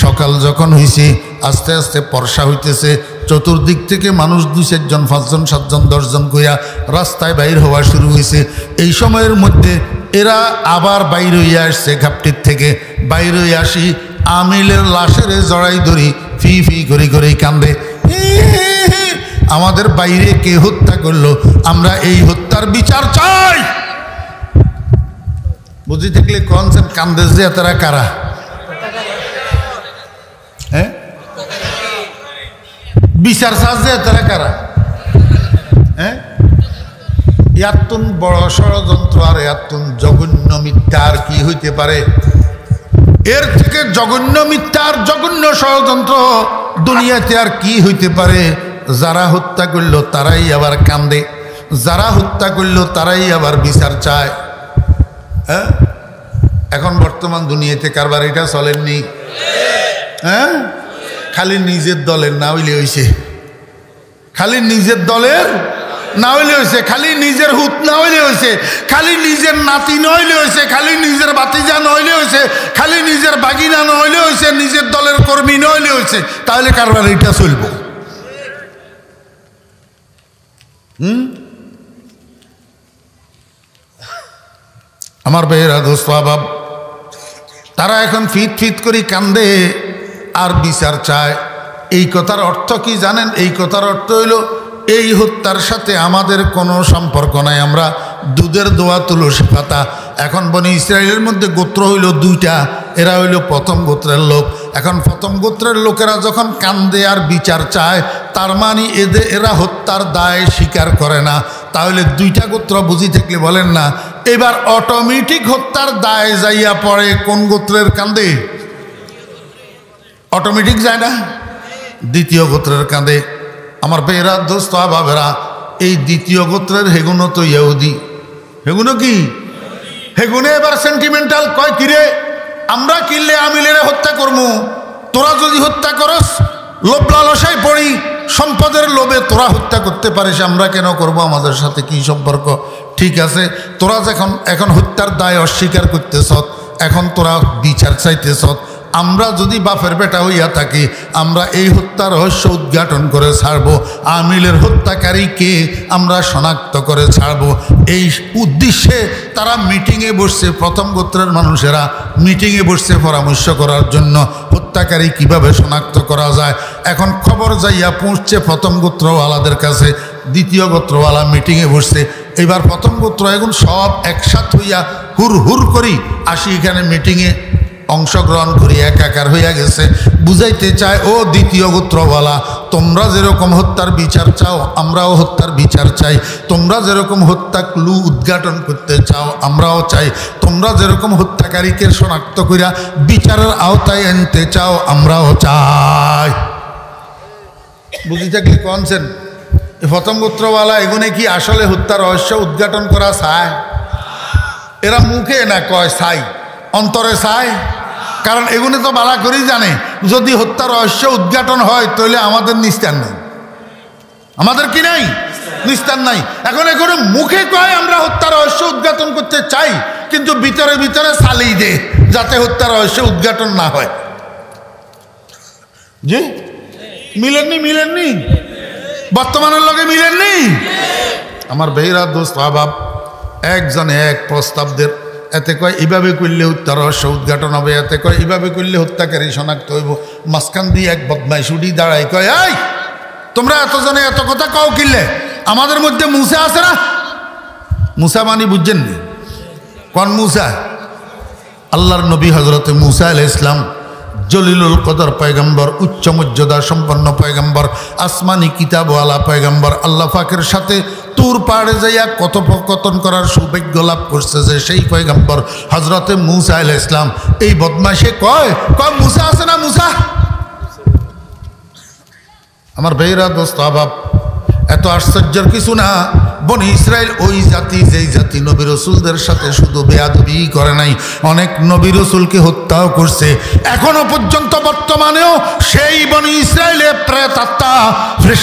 সকাল যখন হয়েছে আস্তে আস্তে বর্ষা হইতেছে, চতুর্দিক থেকে মানুষ 2-4 জন 5 জন 7 জন 10 জন কইয়া রাস্তায় বাইর হওয়া শুরু হয়েছে। এই সময়ের মধ্যে এরা আবার বাইর হইয়া আসছে, ঘাপটির থেকে বাইর হইয়া আসি আমিলের লাশের জড়াই ধরি ফি ফি করে করে কান্দে, আমাদের বাইরে কে হত্যা করলো, আমরা এই হত্যার বিচার চাই। বুঝি থাকলে কনসেন কান্দে যে তারা কারা? হ্যাঁ, বিচার চাচ্ছে তারা কারা? হ্যাঁ, এতন বড় ষড়যন্ত্র আর এতন জঘন্য মিথ্যা আর কি হইতে পারে? এর থেকে জঘন্য মিথ্যা আর জঘন্য ষড়যন্ত্র দুনিয়াতে আর কি হইতে পারে? যারা হত্যা করলো তারাই আবার কান্দে, যারা হত্যা করলো তারাই আবার বিচার চায়। হ্যাঁ, এখন বর্তমান দুনিয়াতে কারবার এটা চলেননি। হ্যাঁ, খালি নিজের দলের না হইলে হইছে, খালি নিজের দলের না হইলে হয়েছে, খালি নিজের হুত না হইলে হয়েছে, খালি নিজের নাতি নইলে হয়েছে, খালি নিজের বাতিজা নইলে হয়েছে, খালি নিজের বাগিনা নইলে হয়েছে, নিজের দলের কর্মী নইলে হয়েছে, তাহলে কারবার এটা চলব। আমার ভাইয়েরা দোস্ত বাব, তারা এখন ফিট ফিট করে কান্দে আর বিচার চায়। এই কথার অর্থ কি জানেন? এই কথার অর্থ হইল এই হত্যার সাথে আমাদের কোনো সম্পর্ক নাই, আমরা দুধের দোয়া তুলসী পাতা। এখন বনি ইসরায়েলের মধ্যে গোত্র হইল 2টা, এরা হইল প্রথম গোত্রের লোক। এখন প্রথম গোত্রের লোকেরা যখন কান্দে আর বিচার চায়, তার মানে এরা হত্যার দায় স্বীকার করে না। তাহলে 2টা গোত্র বুঝি থাকলে বলেন না, এবার অটোমেটিক হত্যার দায় যাইয়া পড়ে কোন গোত্রের কান্দে? অটোমেটিক যায় না, দ্বিতীয় গোত্রের কাঁদে। আমার বেরা দোস্ত বাবেরা, এই দ্বিতীয় গোত্রের হেগুনো তো ইহুদি। হেগুনো কি? হেগুনে এবার সেন্টিমেন্টাল কয়, কিরে আমরা কিনলে আমিলের হত্যা করবো, তোরা যদি হত্যা করস লোভ লালসায় পড়ি, সম্পদের লোভে তোরা হত্যা করতে পারিস, আমরা কেন করব? আমাদের সাথে কি সম্পর্ক? ঠিক আছে, তোরা যখন এখন হত্যার দায় অস্বীকার করতেছ, এখন তোরা বিচার চাইতেছ, আমরা যদি বাপের বেটা হইয়া থাকি, আমরা এই হত্যার রহস্য উদ্ঘাটন করে ছাড়বো, আমিলের হত্যাকারী কে আমরা শনাক্ত করে ছাড়বো। এই উদ্দেশ্যে তারা মিটিংয়ে বসছে, প্রথম গোত্রের মানুষেরা মিটিংয়ে বসছে পরামর্শ করার জন্য হত্যাকারী কিভাবে শনাক্ত করা যায়। এখন খবর যাইয়া পৌঁছছে প্রথম গোত্রওয়ালাদের কাছে, দ্বিতীয় গোত্রওয়ালা মিটিংয়ে বসছে। এবার প্রথম গোত্র এখন সব একসাথ হইয়া হুর হুর করি আসি এখানে মিটিংয়ে অংশগ্রহণ করি, একাকার হইয়া গেছে। বুঝাইতে চায়, ও দ্বিতীয় গোত্রওয়ালা, তোমরা যেরকম হত্যার বিচার চাও আমরাও হত্যার বিচার চাই, তোমরা যেরকম হত্যা ক্লু উদ্ঘাটন করতে চাও আমরাও চাই, তোমরা যেরকম হত্যাকারীকে শনাক্ত করিয়া বিচারের আওতায় আনতে চাও আমরাও চাই। বুঝি থাকলে কনছেন? প্রথম গোত্রওয়ালা এগুনে কি আসলে হত্যার রহস্য উদ্ঘাটন করা চায়? এরা মুখে না কয় চাই, অন্তরে চায়, কারণ এগুলো তো বালা করেই জানে যদি হত্যা রহস্য উদ্ঘাটন হয় তাহলে আমাদের নিস্তার নেই, আমাদের কি নাই, নিস্তার নাই। এখন এগুলো মুখে কয় আমরা হত্যা রহস্য উদ্ঘাটন করতে চাই, কিন্তু ভিতরে ভিতরে চালিয়ে দে যাতে হত্যা রহস্য উদ্ঘাটন না হয়। জি মিলেননি বর্তমানের লগে মিলেননি। আমার ভাইরা দোস্ত আবাব একজনে এক প্রস্তাবদের, এতে কয় এইভাবে করলে হত্যা রহস্য উদ্ঘাটন হবে, এতে কয় এইভাবে করলে হত্যাকারী শনাক্ত হইব। মাঝখান দিয়ে এক বদমাইশ উঠি দাঁড়াই কয়, এই তোমরা এতজনে এত কথা কও কিনলে, আমাদের মধ্যে মুসা আছে না? মুসা মানি বুঝছেন নি? কোন মুসা? আল্লাহর নবী হজরতে মুসা আলাইহিস সালাম, জলিলুল কদর পয়গম্বর, উচ্চ মর্যাদা সম্পন্ন পয়গম্বর, আসমানি কিতাবওয়ালা পয়গম্বর। আল্লাহ পাকের সাথে তুর পাহাড়ে যাইয়া কথোপকথন করার সৌভাগ্য লাভ করছে যে সেই পয়গম্বর হজরতে মুসা আলাইহিস সালাম। এই বদমাইশে কয় মুসা আছে না? মুসা। আমার ভাইরা দোস্ত আবাব, এত আশ্চর্যের কিছু না। বনি ইসরায়েল ওই জাতি, যেই জাতি নবী রসুলদের সাথে শুধু বেয়াদবি করে নাই, অনেক নবী রসুলকে হত্যাও করছে। এখনো পর্যন্ত বর্তমানেও সেই বনি ইসরায়েলের প্রেতাত্মা,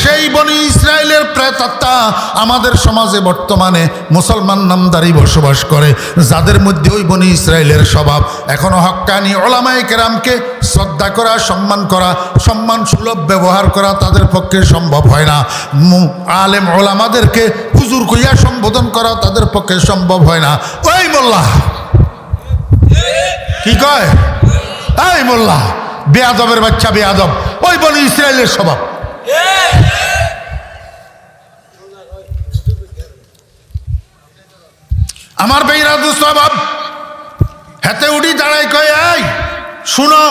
সেই বনি ইসরায়েলের প্রেতাত্মা আমাদের সমাজে বর্তমানে মুসলমান নামদারি বসবাস করে, যাদের মধ্যে ওই বনি ইসরায়েলের স্বভাব। এখনো হক্কানি ওলামায়ে কেরামকে শ্রদ্ধা করা, সম্মান করা, সম্মান সুলভ ব্যবহার করা তাদের পক্ষে সম্ভব হয় না। আলেম ওলামাদেরকে হুজুর কইয়া সম্বোধন করা তাদের পক্ষে সম্ভব হয় না। ওই মোল্লা কি কয়? এই মোল্লা বেয়াদবের বাচ্চা, বেয়াদব, ওই বনি ইসরায়েলের স্বভাব। আমার ভাইরা দুঃস্বভাব, হাতে উঠি দাঁড়াই কয়, এই শুনো,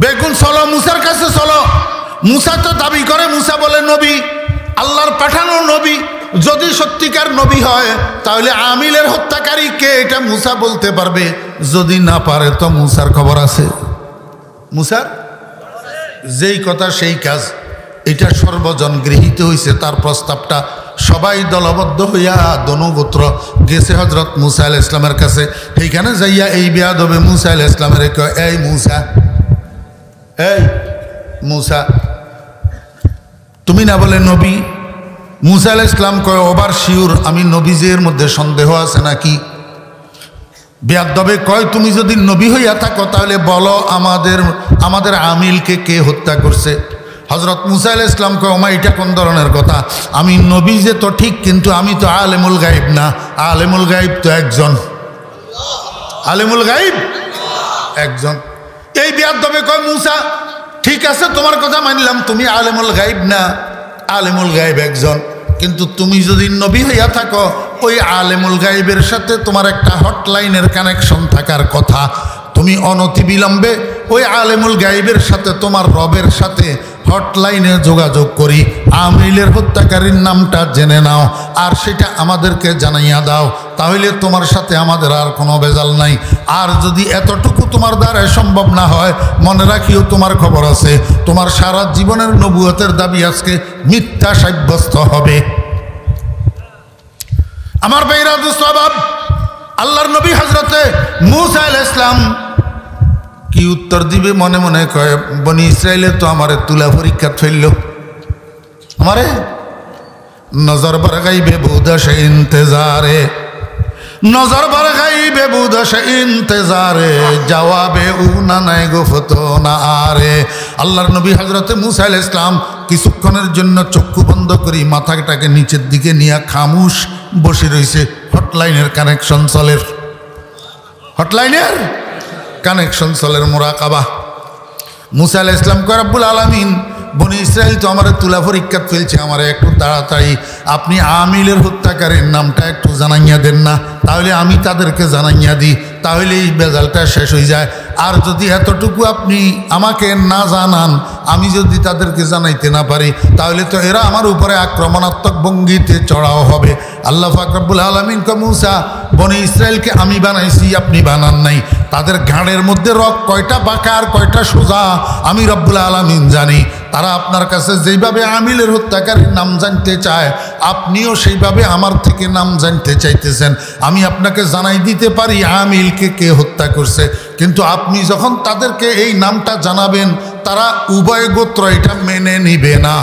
বেগুন চলো মুসার কাছে চলো। মুসা তো দাবি করে, মুসা বলে নবী, আল্লাহর পাঠানো নবী। যদি সত্যিকার নবী হয় তাহলে আমিলের হত্যাকারী কে এটা মুসা বলতে পারবে, যদি না পারে তো মুসার খবর আছে। মুসার যেই কথা সেই কাজ, এটা সর্বজন গৃহীত হয়েছে। তার প্রস্তাবটা সবাই দলবদ্ধ হইয়া দনুগোত্র গেছে হজরত মুসা আলাইহিস সালামের কাছে। সেইখানে যাইয়া এই বেয়াদবে মুসা আলাইহিস সালামের কয়, এই মুসা, এই মুসা, তুমি না বলে নবী? মুসা আলাইহিস সালাম কয়, ওভার শিওর আমি নবীজের মধ্যে সন্দেহ আছে নাকি? বেয়াদবে কয়, তুমি যদি নবী হইয়া থাকো তাহলে বলো আমাদের আমিলকে কে হত্যা করছে? হজরত মুসা আলাইহিস সালাম কয়, ওমা এটা কোন ধরনের কথা? আমি নবী যে তো ঠিক, কিন্তু আমি তো আলেমুল গায়েব না। আলেমুল গায়েব তো একজন, আলেমুল গায়েব একজন। এই বেয়াদবে কয়, মুসা ঠিক আছে তোমার কথা মানলাম, তুমি আলেমুল গায়েব না, আলেমুল গায়েব একজন, কিন্তু তুমি যদি নবী হইয়া থাকো ওই আলেমুল গায়েবের সাথে তোমার একটা হটলাইনের কানেকশন থাকার কথা। তুমি অনতিবিলম্বে ওই আলেমুল গায়েবের সাথে তোমার রবের সাথে হটলাইনে যোগাযোগ করি আমিলের হত্যাকারীর নামটা জেনে নাও, আর সেটা আমাদেরকে জানাইয়া দাও, তাহলে তোমার সাথে আমাদের আর কোনো ভেজাল নাই। আর যদি এতটুকু তোমার দ্বারা সম্ভব না হয়, মনে রাখিও তোমার খবর আছে, তোমার সারা জীবনের নবুয়তের দাবি আজকে মিথ্যা সাব্যস্ত হবে। আমার ভাইরা দুঃস্বভাব, আল্লাহর নবী হজরতে মুসা আলাইহিস সালাম কি উত্তর দিবে মনে মনে কয়, বনি ইসরায়েলে তো আমারে তুলা পরীক্ষা ফেলল, আমারে নজর বার গাইবে বুদশ ইন্তজারে, নজর বার গাইবে বুদশ ইন্তজারে, জবাবে উনা নাই গুফতো না আরে। আল্লাহর নবী হযরতে মুসা আলাইহিস সালাম কিছুক্ষণের জন্য চক্ষু বন্ধ করে মাথাটাকে নিচের দিকে নিয়ে খামুশ বসে রয়েছে। হটলাইনের কানেকশন চলের, হটলাইনের কানেকশন চলের মোরাকাবা। মুসা আলাইহিস সালাম কয়, রব্বুল আলামিন, বনি ইসরায়েল তো আমার তুলা পরীক্ষা ফেলছে, আমার একটু তাড়াতাড়ি আপনি আমিলের হত্যাকারীর নামটা একটু জানাইয়া দেন না, তাহলে আমি তাদেরকে জানাইয়া দিই, তাহলে এই বেজালটা শেষ হয়ে যায়। আর যদি এতটুকু আপনি আমাকে না জানান, আমি যদি তাদেরকে জানাইতে না পারি, তাহলে তো এরা আমার উপরে আক্রমণাত্মক ভঙ্গিতে চড়াও হবে। আল্লাহ পাক রব্বুল আলামিন কয়, মুসা, বনি ইসরায়েলকে আমি বানাইছি, আপনি বানান নাই। তাদের ঘাড়ের মধ্যে রক কয়টা বাঁকা আর কয়টা সোজা আমি রব্বুল আলামিন জানি। তারা আপনার কাছে যেইভাবে আমিলের হত্যাকারীর নাম জানতে চায়, আপনিও সেইভাবে আমার থেকে নাম জানতে চাইতেছেন। আমি আপনাকে জানাই দিতে পারি আমিলকে কে হত্যা করছে, কিন্তু আপনি যখন তাদেরকে এই নামটা জানাবেন তারা উভয় গোত্র এটা মেনে নিবে না।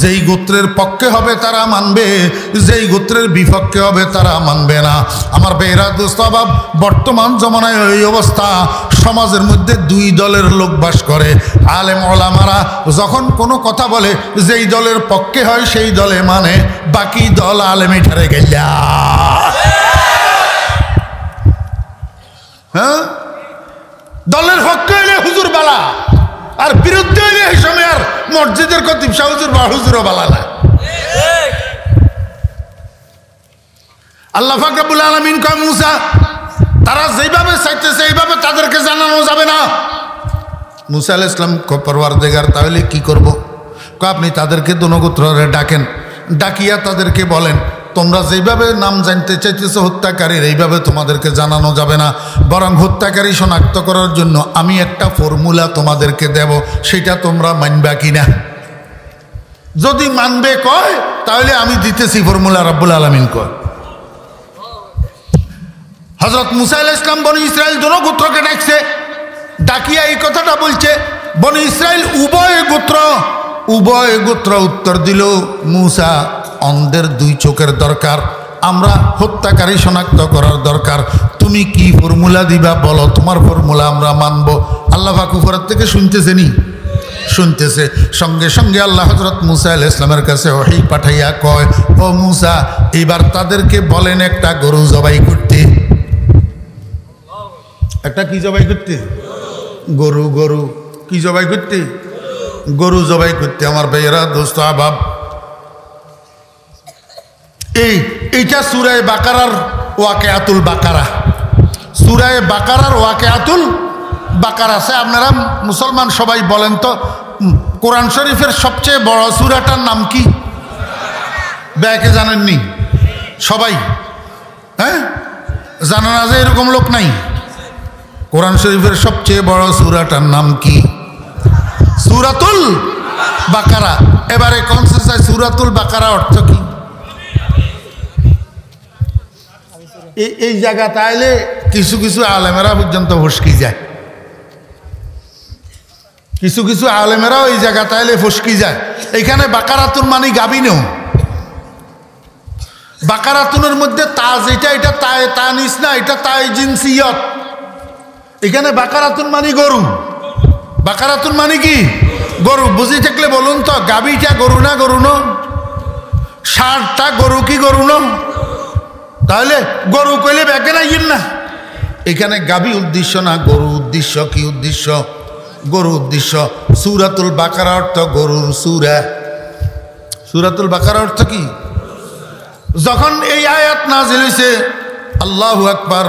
যেই গোত্রের পক্ষে হবে তারা মানবে, যেই গোত্রের বিপক্ষে হবে তারা মানবে না। আমার বেহরা দোস্তাবাব, বর্তমান জমানায় এই অবস্থা। সমাজের মধ্যে দুই দলের লোক বাস করে। আলেম ওলামারা যখন কোনো কথা বলে যেই দলের পক্ষে হয় সেই দলে মানে, বাকি দল আলেমে ঠারে গেলা। হ্যাঁ, দলের পক্ষে হইলে হুজুর বালা, আর বিরুদ্ধে হইলে এই সময় আর মসজিদের খতিব শাহ হুজুর বা হুজুরও বালা না। আল্লাহ পাক রব্বুল আলামিন কয় মুসা, তারা যেইভাবে চাইতেছে এইভাবে তাদেরকে জানানো যাবে না। মুসা আলাইহিস সালাম পরওয়ারদিগার তাহলে কি করব? আপনি তাদেরকে দনগোত্রে ডাকেন, ডাকিয়া তাদেরকে বলেন তোমরা যেইভাবে নাম জানতে চাইতেছো হত্যাকারীর, এইভাবে তোমাদেরকে জানানো যাবে না। বরং হত্যাকারী শনাক্ত করার জন্য আমি একটা ফর্মুলা তোমাদেরকে দেব, সেটা তোমরা মানবা কিনা। যদি মানবে কয় তাহলে আমি দিতেছি ফর্মুলা। রব্বুল আলামিন কয় হযরত মুসা আলাইহিস সালাম বনি ইসরাইল দনগোত্রকে ডাকছে, ডাকিয়া এই কথাটা বলছে। বনি ইসরাইল উভয় গোত্র উত্তর দিল, মুসা অন্ধের দুই চোখের দরকার, আমরা হত্যাকারী শনাক্ত করার দরকার। তুমি কি ফর্মুলা দিবা বলো, তোমার ফর্মুলা আমরা মানব। আল্লাহ পাক উপরের থেকে শুনতেছেনি, শুনতেছে। সঙ্গে সঙ্গে আল্লাহ হযরত মুসা আলাইহিস সালামের কাছে ওহী পাঠাইয়া কয়, ও মুসা, এবার তাদেরকে বলেন একটা গরু জবাই করতে। একটা কি জবাই করতে? গরু। গরু কি জবাই করতে? গরু জবাই করতে। আমার ভাইয়েরা, দোস্ত আহবাব, এইটা সূরা বাকারার ওয়াকিয়াতুল বাকারা। সূরা বাকারার ওয়াকিয়াতুল বাকারা আছে। আপনারা মুসলমান সবাই বলেন তো, কোরআন শরীফের সবচেয়ে বড় সূরাটার নাম কি? ব্যাকে জানেননি সবাই? হ্যাঁ, জানা না যে এরকম লোক নাই। কোরআন শরীফের সবচেয়ে বড় সূরাটার নাম কি? সূরাতুল বাকারা। এবারে কনসেন্সাস সূরাতুল বাকারা অর্থ কি? এই জায়গা তাইলে কিছু কিছু আলেমেরা পর্যন্ত ফসকি যায়, কিছু কিছু আলেমেরাও এই জায়গা তাইলে ফসকি যায়। এখানে বাকারাতুন মানে গাবিনেও, বাকারাতুনের মধ্যে তা যেটা, এটা তাই তানিস না, এটা তাই জিনসিয়ত। এখানে বাকারাতুন মানে গরু। বাকারাতুন মানে কি? গরু। বুঝি থাকলে বলুন তো, গাবিটা গরু না গরু ন? ষাঁড়টা গরু কি গরু ন? তাহলে গরু কইলে ব্যাকে না ইন না। এখানে গাবি উদ্দেশ্য না, গরু উদ্দেশ্য। কি উদ্দেশ্য? গরু উদ্দেশ্য। সূরাতুল বাকারা অর্থ গরুর সূরা। সূরাতুল বাকারা অর্থ কি? যখন এই আয়াত নাযিল হইছে, আল্লাহু আকবার,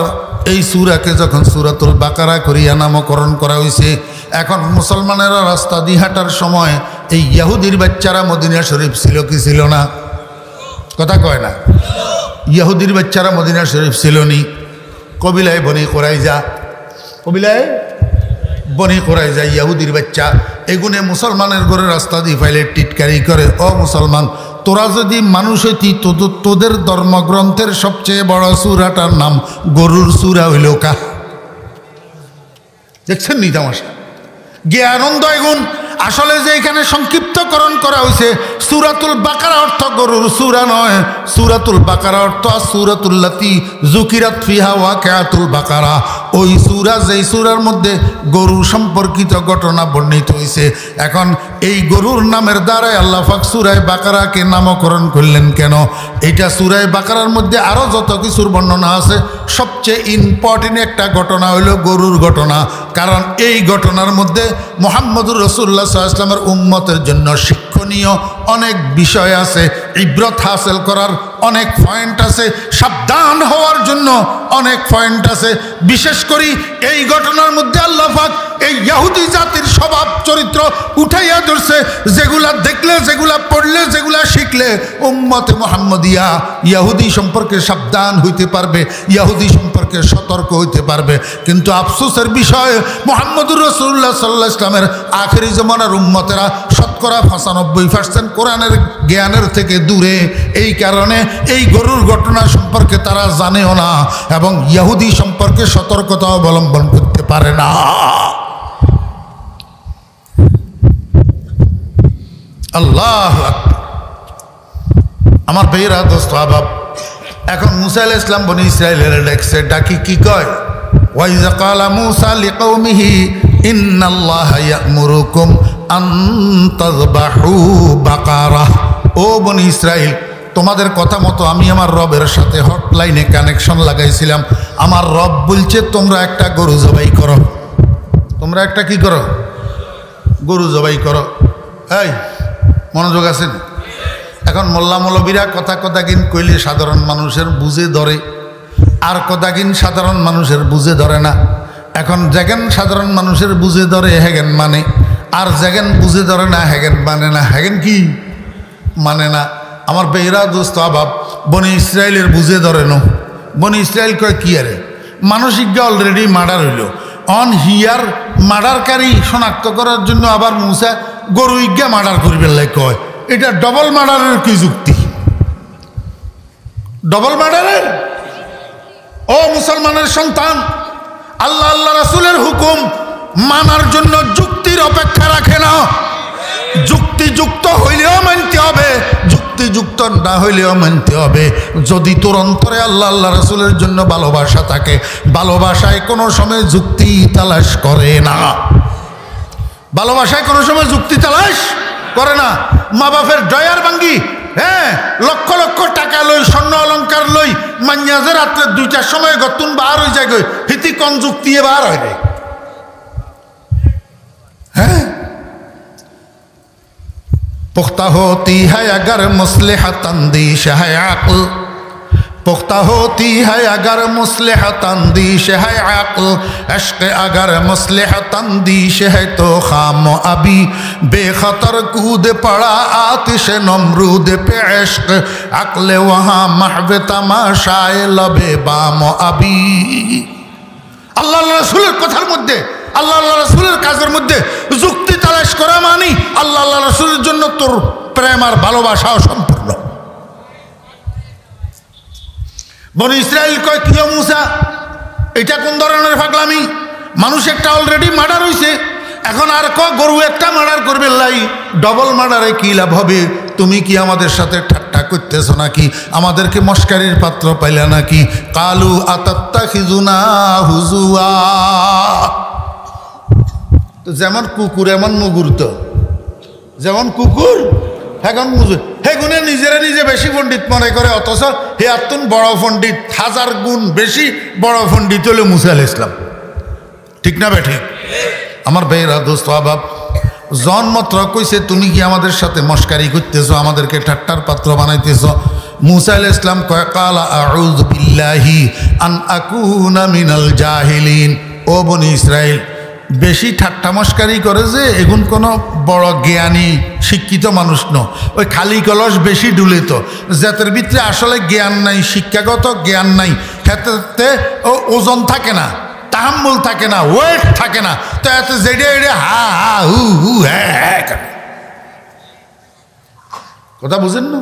এই সূরাকে যখন সূরাতুল বাকারা করিয়া নামকরণ করা হয়েছে, এখন মুসলমানেরা রাস্তা দিয়ে হাঁটার সময় এই ইহুদির বাচ্চারা মদিনা শরীফ ছিল কি ছিল না? কথা কয় না? ইহুদির বাচ্চারা মদিনা শরীফ ছিল নি? কবিলায় বনি কুরাইজা, কবিলায় বনি কুরাইজা ইহুদির বাচ্চা এগুনে মুসলমানের ঘরে রাস্তা দিয়ে ফাইলে টিটকারি করে, ও মুসলমান, তোরা যদি মানুষ হইতি তোদের ধর্মগ্রন্থের সবচেয়ে বড় সূরাটার নাম গরুর সূরা হইল কা? দেখছেন নি তামাশা? গে আনন্দ এগুন। আসলে যে এখানে সংক্ষিপ্তকরণ করা হয়েছে, সূরাতুল বাকারা অর্থ গরুর সূরা নয়, সূরাতুল বাকারা অর্থ সূরাতুল্লাতী যুকিরাত ফিহা ওয়াকিয়াতুল বাকারা। ওই সূরা, যেই সূরার মধ্যে গরু সম্পর্কিত ঘটনা বর্ণিত হয়েছে। এখন এই গরুর নামের দ্বারাই আল্লাহ পাক সূরা বাকারাকে নামকরণ করলেন কেন? এটা সূরা বাকারার মধ্যে আরও যত কিছুর বর্ণনা আছে, সবচেয়ে ইম্পর্টেন্ট একটা ঘটনা হইল গরুর ঘটনা। কারণ এই ঘটনার মধ্যে মুহাম্মদুর রাসূলুল্লাহ সাল্লাল্লাহু আলাইহি ওয়াসাল্লামের উম্মতের জন্য শিক্ষণীয় অনেক বিষয় আছে, ইবরত হাসিল করার অনেক পয়েন্ট আছে, সাবধান হওয়ার জন্য অনেক পয়েন্ট আছে। বিশেষ করে এই ঘটনার মধ্যে আল্লাহ পাক এই ইহুদি জাতির স্বভাব চরিত্র উঠাইয়া ধরছে, যেগুলা দেখলে, যেগুলা পড়লে, যেগুলা শিখলে উম্মতে মুহাম্মদিয়া ইহুদি সম্পর্কে সাবধান হইতে পারবে, ইহুদি সম্পর্কে সতর্ক হইতে পারবে। কিন্তু আফসোসের বিষয় মুহাম্মদুর রাসূলুল্লাহ সাল্লাল্লাহু আলাইহি ওয়াসাল্লামের আখেরি জমানার উম্মতেরা শতকরা 95% কোরআনের জ্ঞানের থেকে দূরে। এই কারণে এই গরুর ঘটনা সম্পর্কে তারা জানেও না এবং ইহুদি সম্পর্কে সতর্কতা অবলম্বন করতে পারে না। আল্লাহ আমার ভাইরা, দোস্ত আহবাব, এখন মুসা আলাইহিস সালাম বনি ইসরাইলের ডাকছে, ডাকি কি কয়? ওয়াইযা ক্বালা মুসা লিকওমিহি ইন্নাল্লাহা ইয়া'মুরুকুম আন তাযবাহু বাকারা। ও বনি ইসরাইল, তোমাদের কথা মতো আমি আমার রবের সাথে হটলাইনে কানেকশন লাগাইছিলাম। আমার রব বলছে তোমরা একটা গরু জবাই করো। তোমরা একটা কি করো? গরু জবাই করো। এই মনোযোগ আছেন? এখন মোল্লা মৌলবীরা কথাকিন কইলে সাধারণ মানুষের বুঝে ধরে, আর কথাকিন সাধারণ মানুষের বুঝে ধরে না। এখন যেগেন সাধারণ মানুষের বুঝে ধরে হেগেন মানে, আর যেগেন বুঝে ধরে না হেগেন মানে না। হেগেন কি মানে না? আমার বেহরা দোস্ত আবাব, বনি ইসরায়েলের বুঝে ধরে নো। বনি ইসরায়েল কয় কি আরে মানসিকটা অলরেডি মার্ডার হইল, অন হিয়ার মার্ডারকারী শনাক্ত করার জন্য আবার মুসা গরু ইজ্ঞা মার্ডার করবে কয়। এটা ডবল মার্ডারের কি যুক্তি? ডবল মার্ডারের? ও মুসলমানের সন্তান, আল্লাহ রাসূলের হুকুম মানার জন্য যুক্তির অপেক্ষা রাখে না। যুক্তিযুক্ত হইলেও মানতে হবে, যুক্তিযুক্ত না হইলেও মানতে হবে। যদি তোর অন্তরে আল্লাহ রাসূলের জন্য ভালোবাসা থাকে, ভালোবাসায় কোনো সময় যুক্তি তালাশ করে না। ভালোবাসায় কোনো সময় যুক্তি তালাশ করে না। মা বাপের ডয়ার ভাঙ্গি, হ্যাঁ, লক্ষ লক্ষ টাকা লই, স্বর্ণ অলঙ্কার লই, মাইয়াজের রাত্রে 2টার সময় গতুন বার হয়ে যায়, হিতি কম যুক্তি বার হয় রে। হ্যাঁ, पुख्ता होती है अगर मुस्लिहत अंदीश है अक्ल, पुख्ता होती है अगर मुस्लिहत अंदीश है अक्ल, इश्क अगर मुस्लिहत अंदीश है तो खाम अभी बेखतर कूद पड़ा आतिश नमरूद पे इश्क, अक्ल वहाँ महव तमाशाए लबे बाम अभी। আল্লাহ রাসূলের কথার মধ্যে, আল্লাহ রাসূলের কাজের মধ্যে যুক্তি তালাশ করা মানে আল্লাহ রাসূলের জন্য তোর প্রেম আর ভালোবাসা অসম্পূর্ণ। বনি ইসরাইল কয় কি মুসা, এটা কোন ধরনের পাগলামি? মানুষ একটা অলরেডি মার্ডার হইছে, এখন আর গরু একটা মার্ডার করবে লাই, ডবল মার্ডারে কি লাভ হবে? তুমি কি আমাদের সাথে ঠাট্টা করতেছো নাকি? আমাদেরকে মস্কারির পাত্র পাইলা নাকি? কালু আতাত্তাখিজুনা হুজুয়া। তো যেমন কুকুর এমন মুগুর, তো যেমন কুকুর এখন মুজুর, হে গুণে নিজেরা নিজে বেশি পণ্ডিত মনে করে, অথচ হে আত্মন বড় পণ্ডিত, 1000 গুণ বেশি বড় পণ্ডিত হলো মুসা আলাইহিস সালাম। ঠিক না বে ঠিক? আমার ভাইরা, দোস্ত আহবাব, জন্মত্র কইছে তুমি কি আমাদের সাথে মস্কারি করতেছো, আমাদেরকে ঠাট্টার পাত্র বানাইতেছো? মুসা আলাইহিস সালাম কয় কালা আউযু বিল্লাহি আন আকুনা মিনাল জাহিলিন। ও বনি ইসরাইল, বেশি ঠাট্টা মস্কারি করে যে এগুন কোনো বড় জ্ঞানী শিক্ষিত মানুষ ন, ওই খালি কলস বেশি ডুলে, তো যাদের ভিতরে আসলে জ্ঞান নাই, শিক্ষাগত জ্ঞান নাই, ক্ষেত্রে ওজন থাকে না, তাহাম্মুল থাকে না, ওয়েট থাকে না, তো এত জেডে এডে হা হা হু হু হ্যাঁ। কথা বুঝেন না?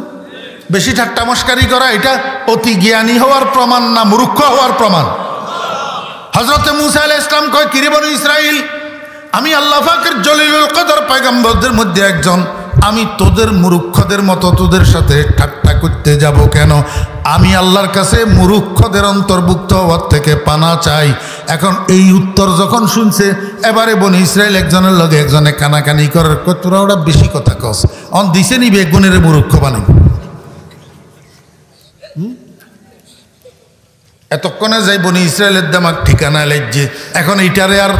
বেশি ঠাট্টা মস্কারি করা এটা অতি জ্ঞানী হওয়ার প্রমাণ না মূর্খ হওয়ার প্রমাণ? হযরতে মুসা আলাইহিস সালাম কয় কিরে বনি ইসরাইল, আমি আল্লাহ পাকের জলিলুল কদর পয়গম্বরদের মধ্যে একজন, আমি তোদের মূর্খদের মতো তোদের সাথে ঠাট্টা করতে যাব কেন? আমি আল্লাহর কাছে মূর্খদের অন্তর্ভুক্ত হওয়ার থেকে পানা চাই। এখন এই উত্তর যখন শুনছে, এবারে বনি ইসরাইল একজনের লগে একজনে কানাকানি করার, তোরা ওরা বেশি কথা কস, অন দিছে নিবে গুণের মূর্খ বানাই। এতক্ষণে যাই বনি ইসরায়েলের দামাক ঠিকানা লাগছে, এখন এইটারে আর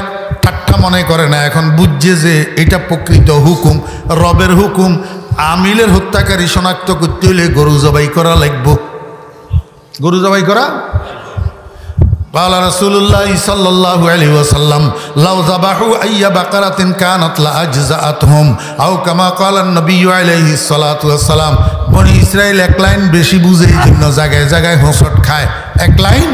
ঠাট্টা মনে করে না, এখন বুঝছে যে এটা প্রকৃত হুকুম, রবের হুকুম। আমিলের হত্যাকারী শনাক্ত করতে হইলে গরু জবাই করা লাগবো, গরু জবাই করা। قال رسول الله صلى الله عليه وسلم لو ذبحوا أي بقرة كانت لأجزأتهم أو كما قال النبي عليه الصلاة والسلام বনি ইসরাইল এক লাইন বেশি বুঝে এই জন্য জায়গায় জায়গায় হোঁচট খায় এক লাইন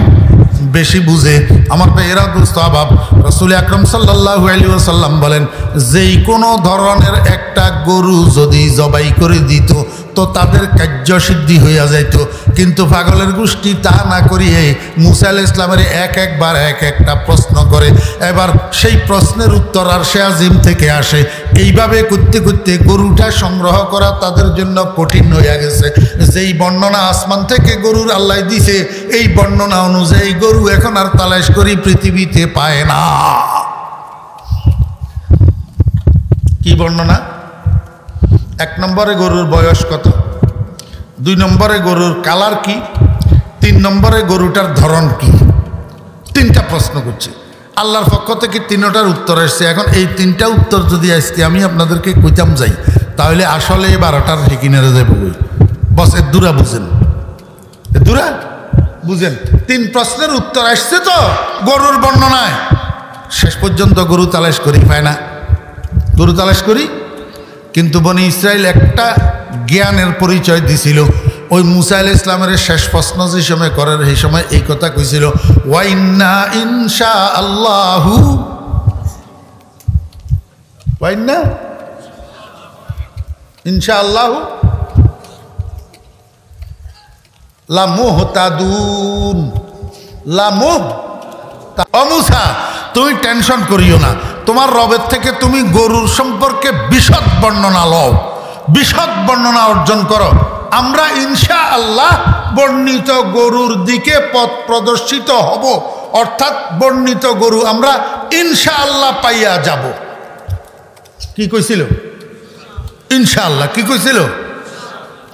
বেশি বুঝে আমার ভাইয়েরা দোস্ত আবাব রাসূল আকরাম সাল্লাল্লাহু আলাইহি ওয়াসাল্লাম বলেন যেই কোনো ধরনের একটা গরু যদি জবাই করে দিত তো তাদের কার্যসিদ্ধি হইয়া যাইত কিন্তু পাগলের গোষ্ঠী তা না করিয়ে মুসা আলাইহিস সালামের একবার একটা প্রশ্ন করে এবার সেই প্রশ্নের উত্তর আরশে আজিম থেকে আসে এইভাবে করতে করতে গরুটা সংগ্রহ করা তাদের জন্য কঠিন হয়ে গেছে যেই বর্ণনা আসমান থেকে গরুর আল্লাহ দিছে এই বর্ণনা অনুযায়ী গরু এখন আর তালাশ করি পৃথিবীতে পায় না কি বর্ণনা এক নম্বরে গরুর বয়স কত দুই নম্বরে গরুর কালার কি তিন নম্বরে গরুটার ধরন কি তিনটা প্রশ্ন করছে আল্লাহর পক্ষ থেকে তিনটার উত্তর আসছে এখন এই তিনটা উত্তর যদি আজকে আমি আপনাদেরকে কইতাম যাই তাহলে আসলে 12টার হেকিনারে যাব বস এর দূরা বুঝেন দূরা বুঝেন তিন প্রশ্নের উত্তর আসছে তো গরুর বর্ণনায় শেষ পর্যন্ত গরু তালাশ করি পায় না গরু তালাশ করি কিন্তু বনি ইসরাইল একটা জ্ঞানের পরিচয় দিছিল ওই মুসা আলাইহিস সালামের শেষ প্রশ্ন যে সময় করার সেই সময় এই কথা কইছিল ওয়াইন্না ইনশাআল্লাহু ওয়াইন্না ইনশাআল্লাহু লামুহতাদুন ও মুসা তুমি টেনশন করিও না তোমার রবের থেকে তুমি গরুর সম্পর্কে বিশদ বর্ণনা লও বিশদ বর্ণনা অর্জন করো আমরা ইনশাআল্লাহ বর্ণিত গরুর দিকে পথ প্রদর্শিত হব অর্থাৎ বর্ণিত গরু আমরা ইনশাআল্লাহ পাইয়া যাব কি কইছিল ইনশাআল্লাহ কি কইছিল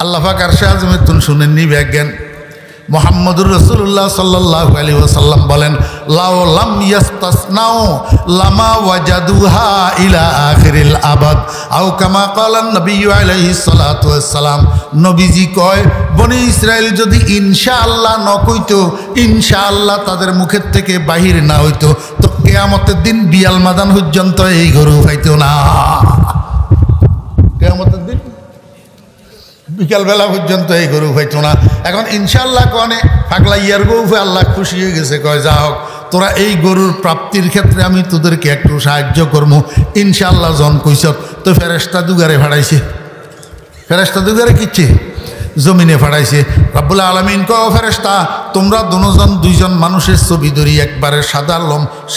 আল্লাহ পাক আরশে আযমে তুন শুনেননি বিজ্ঞান মুহাম্মদুর রাসূলুল্লাহ সাল্লাল্লাহু আলাইহি ওয়াসাল্লাম বলেন লাউ লাম ইয়াস্তাসনাউ লামা ওয়াজাদুহা ইলা আখিরিল আবাদ আও কামা ক্বালান নবী আলাইহিস সালাতু ওয়াসসালাম নবীজি কয় বনি ইসরাইল যদি ইনশাআল্লাহ ন কইতো ইনশাআল্লাহ তাদের মুখের থেকে বাহির না হইতো তো কিয়ামতের দিন বিয়াল মাদান পর্যন্ত এই গরু পাইতো না কিয়ামতের দিন বিকালবেলা পর্যন্ত এই গরু হইতো না এখন ইনশাআল্লাহ কনে পাগলা ইয়ার গরু আল্লাহ খুশি হয়ে গেছে কয় যা হোক তোরা এই গরুর প্রাপ্তির ক্ষেত্রে আমি তোদেরকে একটু সাহায্য করবো ইনশাআল্লাহ জন কইস তো ফেরেশতা দুগারে ফাড়াইছে ফেরেশতা দুগারে কিচ্ছে জমিনে ফাড়াইছে রব্বুল আলামিন কয় ফেরেশতা তোমরা দুইজন মানুষের ছবি ধরি একবারে সাদা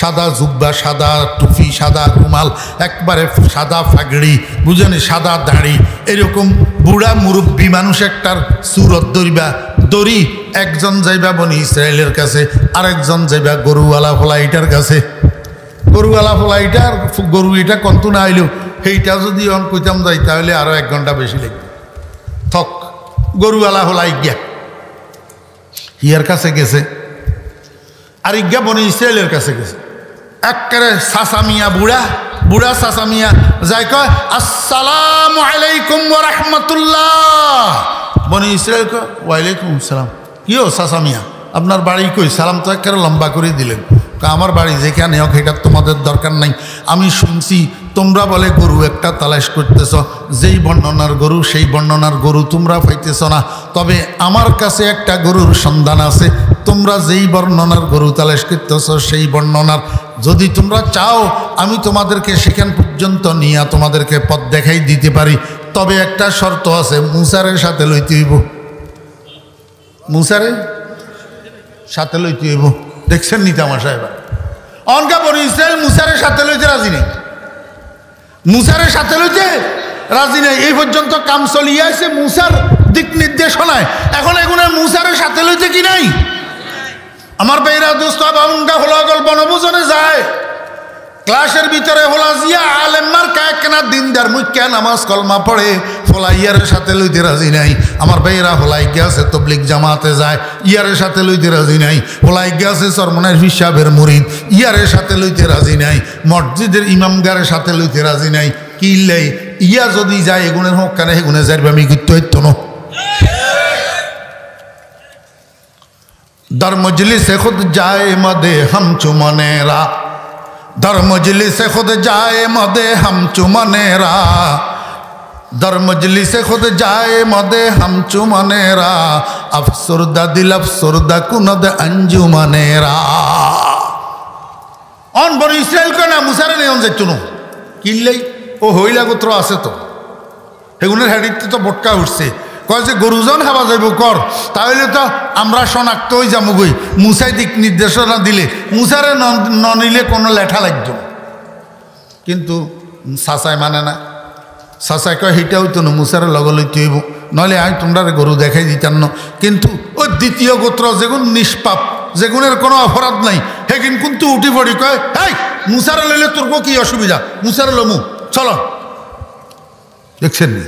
সাদা জুব্বা সাদা টুপি সাদা রুমাল একবারে সাদা ফাগড়ি বুঝেনি সাদা দাড়ি এরকম বুড়া মুরব্বী মানুষ একটার সুরত ধরিবা দড়ি একজন যাইবা বনি ইসরায়েলের কাছে আরেকজন যাইবা গরুওয়ালা ফলাইটার কাছে গরুওয়ালা ফলাইটার গরু এটা কন্ত না আইলেও সেইটা যদি অন কইতাম যাই তাহলে আরও 1 ঘন্টা বেশি লাগবে থক গরুওয়ালা হলাই গিয়া হিয়ার কাছে গেছে আর ইজ্ঞা বনি ইসরায়েলের কাছে গেছে একেবারে সাসামিয়া বুড়া সাসামিয়া যাই কয় আসসালামু আলাইকুম ওয়া রাহমাতুল্লাহ বনি ইসরায়েল কয় ওয়ালাইকুম আসসালাম কিও সাসামিয়া আপনার বাড়ি কই সালাম তো একেবারে লম্বা করে দিলেন আমার বাড়ি যেখানে হোক এটা তোমাদের দরকার নাই আমি শুনছি তোমরা বলে গরু একটা তালাশ করতেছ যেই বর্ণনার গরু সেই বর্ণনার গরু তোমরা পাইতেছ না তবে আমার কাছে একটা গরুর সন্ধান আছে তোমরা যেই বর্ণনার গরু তালাশ করতেছ সেই বর্ণনার যদি তোমরা চাও আমি তোমাদেরকে সেখান পর্যন্ত নিয়ে তোমাদেরকে পথ দেখাই দিতে পারি তবে একটা শর্ত আছে মুসারের সাথে লইতে হইব মুসারের সাথে লইতে হইব দেখছেন নি তামাশা এবার অনকা বনি ইসরায়েল মুসারের সাথে লইতে রাজি নেই মুসারের সাথে লইতে রাজি নেই এই পর্যন্ত কাম চলিয়ে আছে মুসার দিক নির্দেশনায় এখন এগুনের মুসারের সাথে লইতে কি নাই আমার ভাইরা দোস্ত বাউন্ডা হোলাগল বনভোজনে যায় ক্লাসের ভিতরে হোলা জিয়া আলেমার কায় কেনা দিনদার মুখ্যা নামাজ কলমা পড়ে ফোলা ইয়ারের সাথে লইতে রাজি নাই আমার ভাইয়েরা হোলাই গেছে তবলিগ জামাতে যায় ইয়ারের সাথে লইতে রাজি নাই হোলাই গেছে সরমনের হিসাবের মুরিদ ইয়ারের সাথে লইতে রাজি নাই মসজিদের ইমামগারের সাথে লইতে রাজি নাই কি লাই ইয়া যদি যায় এগুনের হোক কেন এগুনে যাইবে আমি গিত্ত হইতো না दर मजलिस खुद जाए मदे हम चुमनेरा, दर मजलिस खुद जाए मदे हम चुमनेरा, दर मजलिस खुद जाए मदे हम चुमनेरा, अफसुरदा दिल अफसुरदा कुनद अंजुमनेरा। অন বনি ইসরায়েল কয় না মুসারে নিয়ম যাইতো না কিনলেই ও হইলা গোত্র আছে তো সেগুনের হেডিতে তো বটকা উঠছে কয় যে গরুজন খাওয়া যাইব কর তাহলে তো আমরা শনাক্ত হয়ে যাবো গই মুসাই দিক নির্দেশনা দিলে মুসারে ন নিলে কোনো লেঠা লাগতো না কিন্তু চাচাই মানে না চাচাই কয় সেইটা হইতো না মুসারে লগে লইতে হইব নইলে আমি তোমরা গরু দেখাই দিতাম না কিন্তু ওই দ্বিতীয় গোত্র যেগুন নিষ্পাপ যেগুনের কোনো অপরাধ নাই সেদিন কিন্তু উঠি পড়ি কয় এই মুসারে লইলে তোর কি অসুবিধা মুসারে লমু চলো দেখছেন নি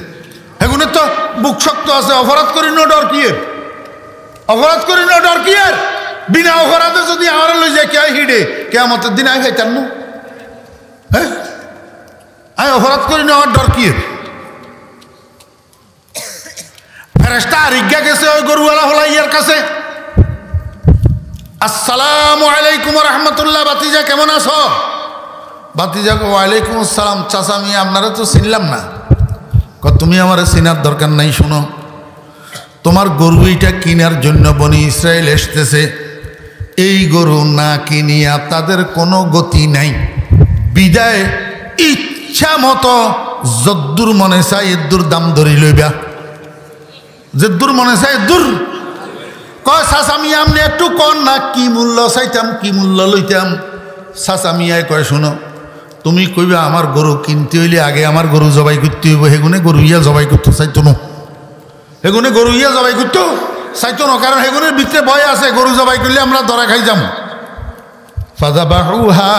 সেগুনের তো বুক শক্ত আছে অপরাধ করি না ডর কি অপরাধ করি না ডর কি বিনা অপরাধে যদি আমার লই যায় কে হিডে কে আমাদের দিন আই খাইতাম না হ্যাঁ আমি অপরাধ করি না আমার ডর কি ফেরেশতা আরিজ্ঞা গেছে ওই গরুওয়ালা হলাইয়ার কাছে আসসালামু আলাইকুম রহমতুল্লাহ বাতিজা কেমন আছো বাতিজা ওয়ালাইকুম আসসালাম চাচা মিয়া আপনারা তো চিনলাম না তুমি আমার চিনার দরকার নাই শোনো তোমার গরু এইটা কেনার জন্য বনি ইসরায়েল এসতেছে এই গরু না কিনিয়া তাদের কোনো গতি নাই বিদায় ইচ্ছা মতো যদ্দুর মনে চাই এদ্দুর দাম ধরি লইবা যদ্দুর মনে চাই এদ্দুর কয় চাচা মিয়া আপনি একটু কন না কি মূল্য চাইতাম কি মূল্য লইতাম চাচা মিয়ায় কয় শোনো তুমি কইবা আমার গরু কিনতে হইলে আগে আমার গরু জবাই করতে হইব সেগুনে গরু ইয়া জবাই করতে চাইতো না সেগুনে গরু ইয়া জবাই করতে চাইতো না কারণ সেগুনের ভিতরে ভয় আছে গরু জবাই করলে আমরা ধরা খাই যাম ফাযাবাহুহা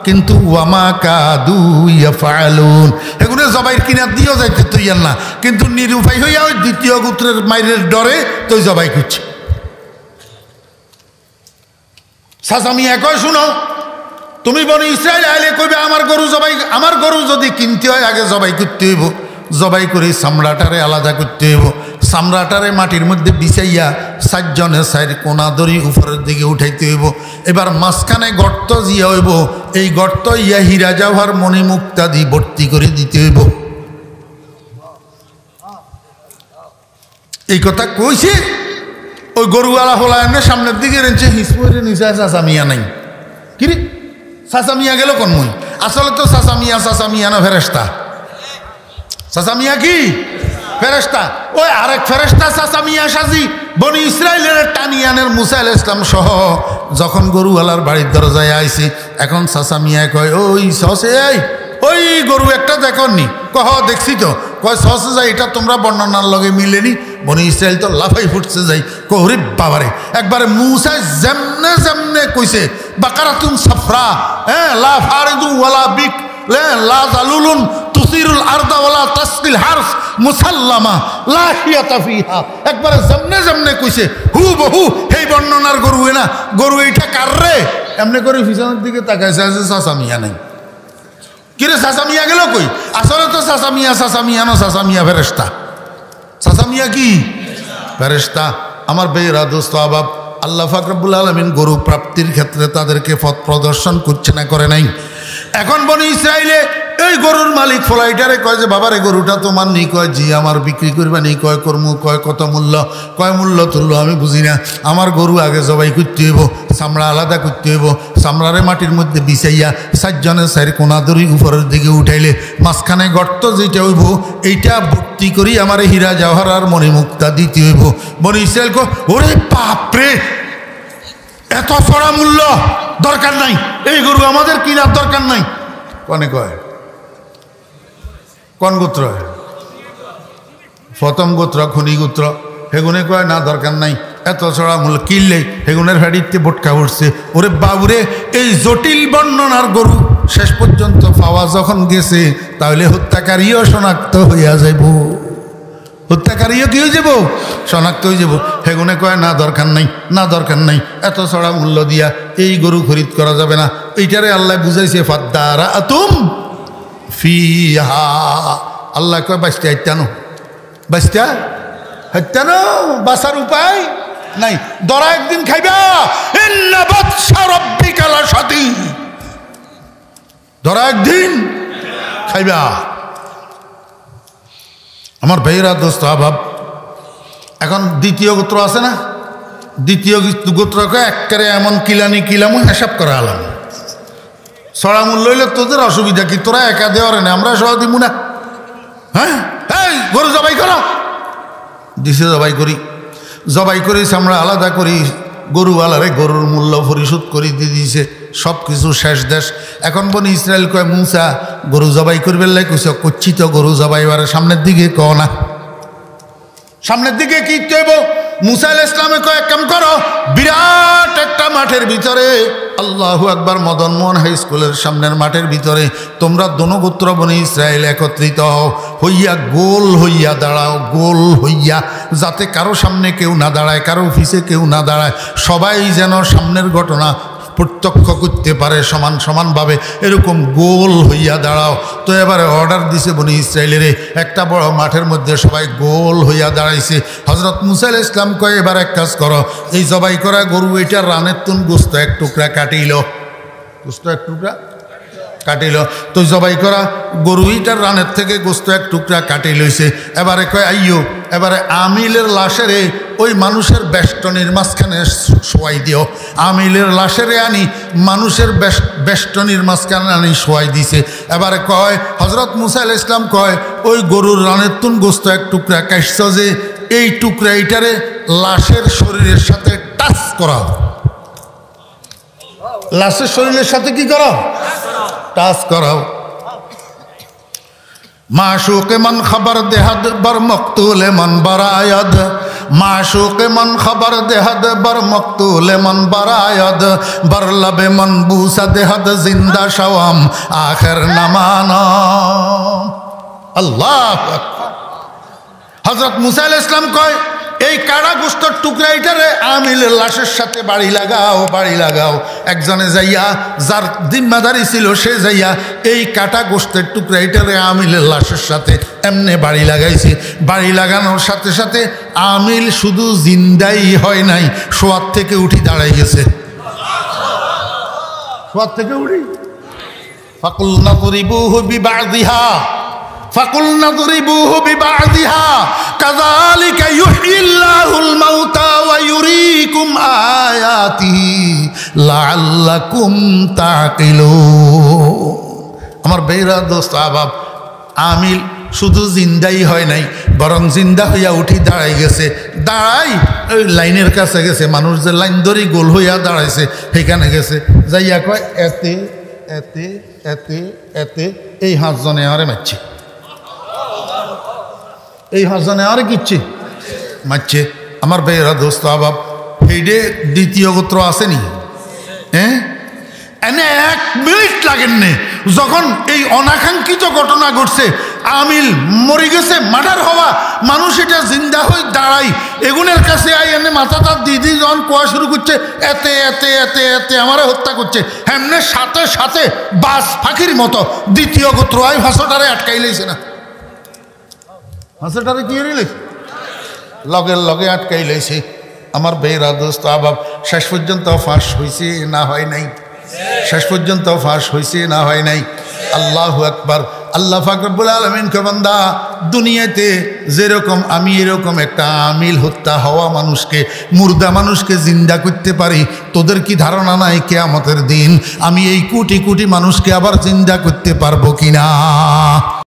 কিন্তু ওয়ামা কাদু ইয়াফআলুন সেগুনে জবাই কিনা দিও যাইতে তুইয়ার না কিন্তু নিরুপায় হইয়া ওই দ্বিতীয় গোত্রের মাইরের ডরে তুই জবাই করছে চাচা মিয়া কয় শুনো তুমি বনি ইসরায়েল আইলে কইবে আমার গরু যদি কিনতে হয় আগে জবাই করতে হইব জবাই করে চামড়াটারে আলাদা করতে হইব চামড়াটারে মাটির মধ্যে বিছাইয়া চারজনে চার কোনা দড়ি উপরের দিকে উঠাইতে হইব এবার মাঝখানে গর্ত জিয়া হইব এই গর্ত ইয়া হীরা জওহর মণিমুক্তা দিয়ে ভর্তি করে দিতে হইব এই কথা কইছে ওই গরুওয়ালা হলা এনে সামনের দিকে রেঞ্চে হিসপরে নিচে চাচা মিয়া নাই কিরে চাচা মিয়া গেল কোন মই আসলে তো চাচা মিয়া না ফেরেশতা চাচা মিয়া কি ফেরেশতা ওই আরেক ফেরেশতা চাচা মিয়া সাজি বনি ইসরায়েলের টানিয়ানের মুসা আলাইহিস সালাম সহ যখন গরুওয়ালার বাড়ির দরজায় আইছে এখন চাচা মিয়া কয় ওই সসে ওই গরু একটা দেখনি কহ দেখছি তো কয় সসে যাই এটা তোমরা বর্ণনার লগে মিলেনি বনি ইসরায়েল তো লাফাই ফুটছে যাই কহরি বাবারে একবারে মুসা যেমনে যেমনে কইছে বাকারাতুন সাফরা হ্যাঁ লা ফারিদু ওয়ালা বিক লা জালুলুন তুসিরুল আরদা ওয়ালা তাসকিল হারস মুসাল্লামা লা হিয়াতা ফিহা একবারে যেমনে যেমনে কইছে হুবহু এই বর্ণনার গরু না গরু এইটা কার রে এমনি করে পিছনের দিকে তাকাইছে চাচা মিয়া নাই কিরে চাচা মিয়া গেল কই আসলে তো চাচা মিয়া না চাচা মিয়া ফেরেশতা চাচা মিয়া কি ফেরেশতা আমার বেরা দোস্ত আবাব আল্লাহ পাক রব্বুল আলামিন গরু প্রাপ্তির ক্ষেত্রে তাদেরকে পথ প্রদর্শন করছে না করে নাই এখন বনি ইসরায়েলে এই গরুর মালিক ফলাইটারে কয় যে বাবারে গরুটা তোমার নেই কয় জি আমার বিক্রি করবা নেই কয় কর্মু কয় কত মূল্য কয় মূল্য তুললো আমি বুঝি না আমার গরু আগে জবাই করতে হইব চামড়া আলাদা করতে হইব চামড়ারে মাটির মধ্যে বিছাইয়া চারজনের চারি কোনা দড়ি উপরের দিকে উঠাইলে মাঝখানে গর্ত যেটা হইব এইটা ভর্তি করি আমার হীরা জওহর আর মণিমুক্তা দিতে হইব বনি ইসরায়েল কয় ওরে বাপরে এত চড়া মূল্য দরকার নাই এই গরু আমাদের কিনার দরকার নাই কনে কয় কোন গোত্র প্রথম গোত্র খনি গোত্র হেগুনে কয় না দরকার নাই এত চড়া মূল্য কিনলেই হেগুনের ফ্যাডিতে বটকা উঠছে ওরে বাবুরে এই জটিল বর্ণনার গরু শেষ পর্যন্ত পাওয়া যখন গেছে তাহলে হত্যাকারীও শনাক্ত হইয়া যাইব হত্যাকারীও কি হয়ে যাব শনাক্ত হয়ে যাব হেগুনে কয় না দরকার নাই এত চড়া মূল্য দিয়া এই গরু খরিদ করা যাবে না এইটারে আল্লাহ বুঝাইছে ফাদ্দারা আতুম ফিহা আল্লাহ কয় বাঁচতে হত্যানো বাঁচার উপায় নাই। ধরা একদিন খাইবা, ইন্না বাতশা রাব্বিকা লাশাদীদ, ধরা একদিন খাইবা। আমার ভাইয়েরা, দোস্ত আবাব, এখন দ্বিতীয় গোত্র আছে না, দ্বিতীয় গোত্রকে একবারে এমন কিলানি কিলামু হিসাব করা আলাম। ছড়া মূল্য হইলে তোদের অসুবিধা কি, তোরা একা দেওয়ার না, আমরা সহ দিমু না। হ্যাঁ, এই গরু জবাই করো, দিছে জবাই করি, জবাই করি আমরা আলাদা করি, গরুওয়ালারে গরুর মূল্য পরিশোধ করে দিয়ে দিয়েছে, সব কিছু শেষ দেশ। এখন বনি ইসরায়েল কয়, মুসা গরু জবাই করবে লাই কইস, করছি তো গরু জবাইবার সামনের দিকে ক না, সামনের দিকে কি দেব? মুসা আলাইহিস সালামে কয়, এক কাম করো, বিরাট একটা মাঠের ভিতরে, আল্লাহু আকবার, মদন মোহন হাই স্কুলের সামনের মাঠের ভিতরে তোমরা দোনো গোত্র বনি ইসরায়েল একত্রিত হইয়া গোল হইয়া দাঁড়াও, গোল হইয়া, যাতে কারো সামনে কেউ না দাঁড়ায়, কারো অফিসে কেউ না দাঁড়ায়, সবাই যেন সামনের ঘটনা প্রত্যক্ষ করতে পারে সমান সমানভাবে, এরকম গোল হইয়া দাঁড়াও। তো এবারে অর্ডার দিছে বনি ইসরায়েলের, একটা বড় মাঠের মধ্যে সবাই গোল হইয়া দাঁড়াইছে। হযরত মুসা আলাইহিস সালাম কয়, এবার এক কাজ করো, এই জবাই করা গরু এটার রানের তুন গোস্ত এক টুকরা কাটিল, গোস্ত এক টুকরা কাটিল। তো জবাই করা গরু এটার রানের থেকে গোস্ত এক টুকরা কাটি লইছে। এবারে কয়, আইয়ো, এবারে আমিলের লাশেরে ওই মানুষের বেষ্টনীর মাঝখানে শোয়াই দিও। আমিলের লাশেরে আনি মানুষের বেষ্টনীর মাঝখানে আনি শোয়াই দিছে। এবারে কয়, হযরত মুসা আলাইহিস সালাম কয়, ওই গরুর রানের তুন গোস্ত এক টুকরা কাটছ যে, এই টুকরা এটারে লাশের শরীরের সাথে টাচ করাও, লাশের শরীরের সাথে কি করো? টাচ করাও। মাশুকে মন খবর দেহাদ বর মকতুলে মন বরায়দ, মাশুকে মন খবর দেহাদ বর মকতুলে মন বরায়দ, বর লবে মন বুসা দেহাদ জিন্দা শওয়াম আখের নামানা। আল্লাহ। হযরত মুসা আলাইহিস সালাম কয়, এই কাড়া গোস্তর টুকরা এটারে আমিলের লাশের সাথে বাড়ি লাগাও, বাড়ি লাগাও। একজনে যাইয়া, যার জিম্মাদারি ছিল সে যাইয়া এই কাটা গোস্তের টুকরা এটারে আমিলের লাশের সাথে এমনি বাড়ি লাগাইছে। বাড়ি লাগানোর সাথে সাথে আমিল শুধু জিন্দাই হয় নাই, শোয়ার থেকে উঠি দাঁড়াই গেছে, শোয়ার থেকে উঠি। ফাকুলনা দরিবুহু বিবাযিহা, ফাকুলনা দরিবুহু বিবাযিহা কাযালিকা ইউহয়িল্লাহুল মাউতা ওয়া ইউরীকুম আয়াতিহি লাআল্লাকুম তাকিলুন। আমার বেরা দোস্ত আবাব, আমিল শুধু জিন্দাই হয় নাই, বরং জিন্দা হইয়া উঠি দাঁড়াই গেছে। দাঁড়াই ওই লাইনের কাছে গেছে, মানুষ যে লাইন ধরি গোল হইয়া দাঁড়াইছে সেখানে গেছে, যাইয়া কয়, এতে এতে এতে এতে এই 5 জনে আরে মারছে, এই 5 জনে আরে কিচ্ছে মারছে। আমার বেরা দোস্ত আবাব, এইডে দ্বিতীয় গোত্র আসেনি, হ্যাঁ, এনে 1 মিনিট লাগেন নে, যখন এই অনাকাঙ্ক্ষিত ঘটনা ঘটছে, আমিল মরে গেছে, মার্ডার হওয়া মানুষ এটা জিন্দা হয়ে দাঁড়াই, এগুনের কাছে আই এনে মাথাটা দিদি যখন কোয়া শুরু করছে, এতে এতে এতে এতে আমারে হত্যা করছে, এমনি সাথে সাথে বাস ফাঁকির মতো দ্বিতীয় গোত্র আই ভাষাটারে আটকাই লাইছে না, ভাষাটারে কি রিলেছে, লগের লগে আটকাই লাইছে। আমার বেরা দোস্ত আবাব, শেষ পর্যন্ত ফাঁস হয়েছে না হয় নাই, শেষ পর্যন্ত ফাঁস হয়েছে না হয় নাই। আল্লাহু আকবার। আল্লাহ পাক রব্বুল আলামিন কে বান্দা, দুনিয়াতে যেরকম আমি এরকম একটা আমিল হত্যা হওয়া মানুষকে, মুর্দা মানুষকে জিন্দা করতে পারি, তোদের কি ধারণা নাই কিয়ামতের দিন আমি এই কোটি কোটি মানুষকে আবার জিন্দা করতে পারবো কিনা?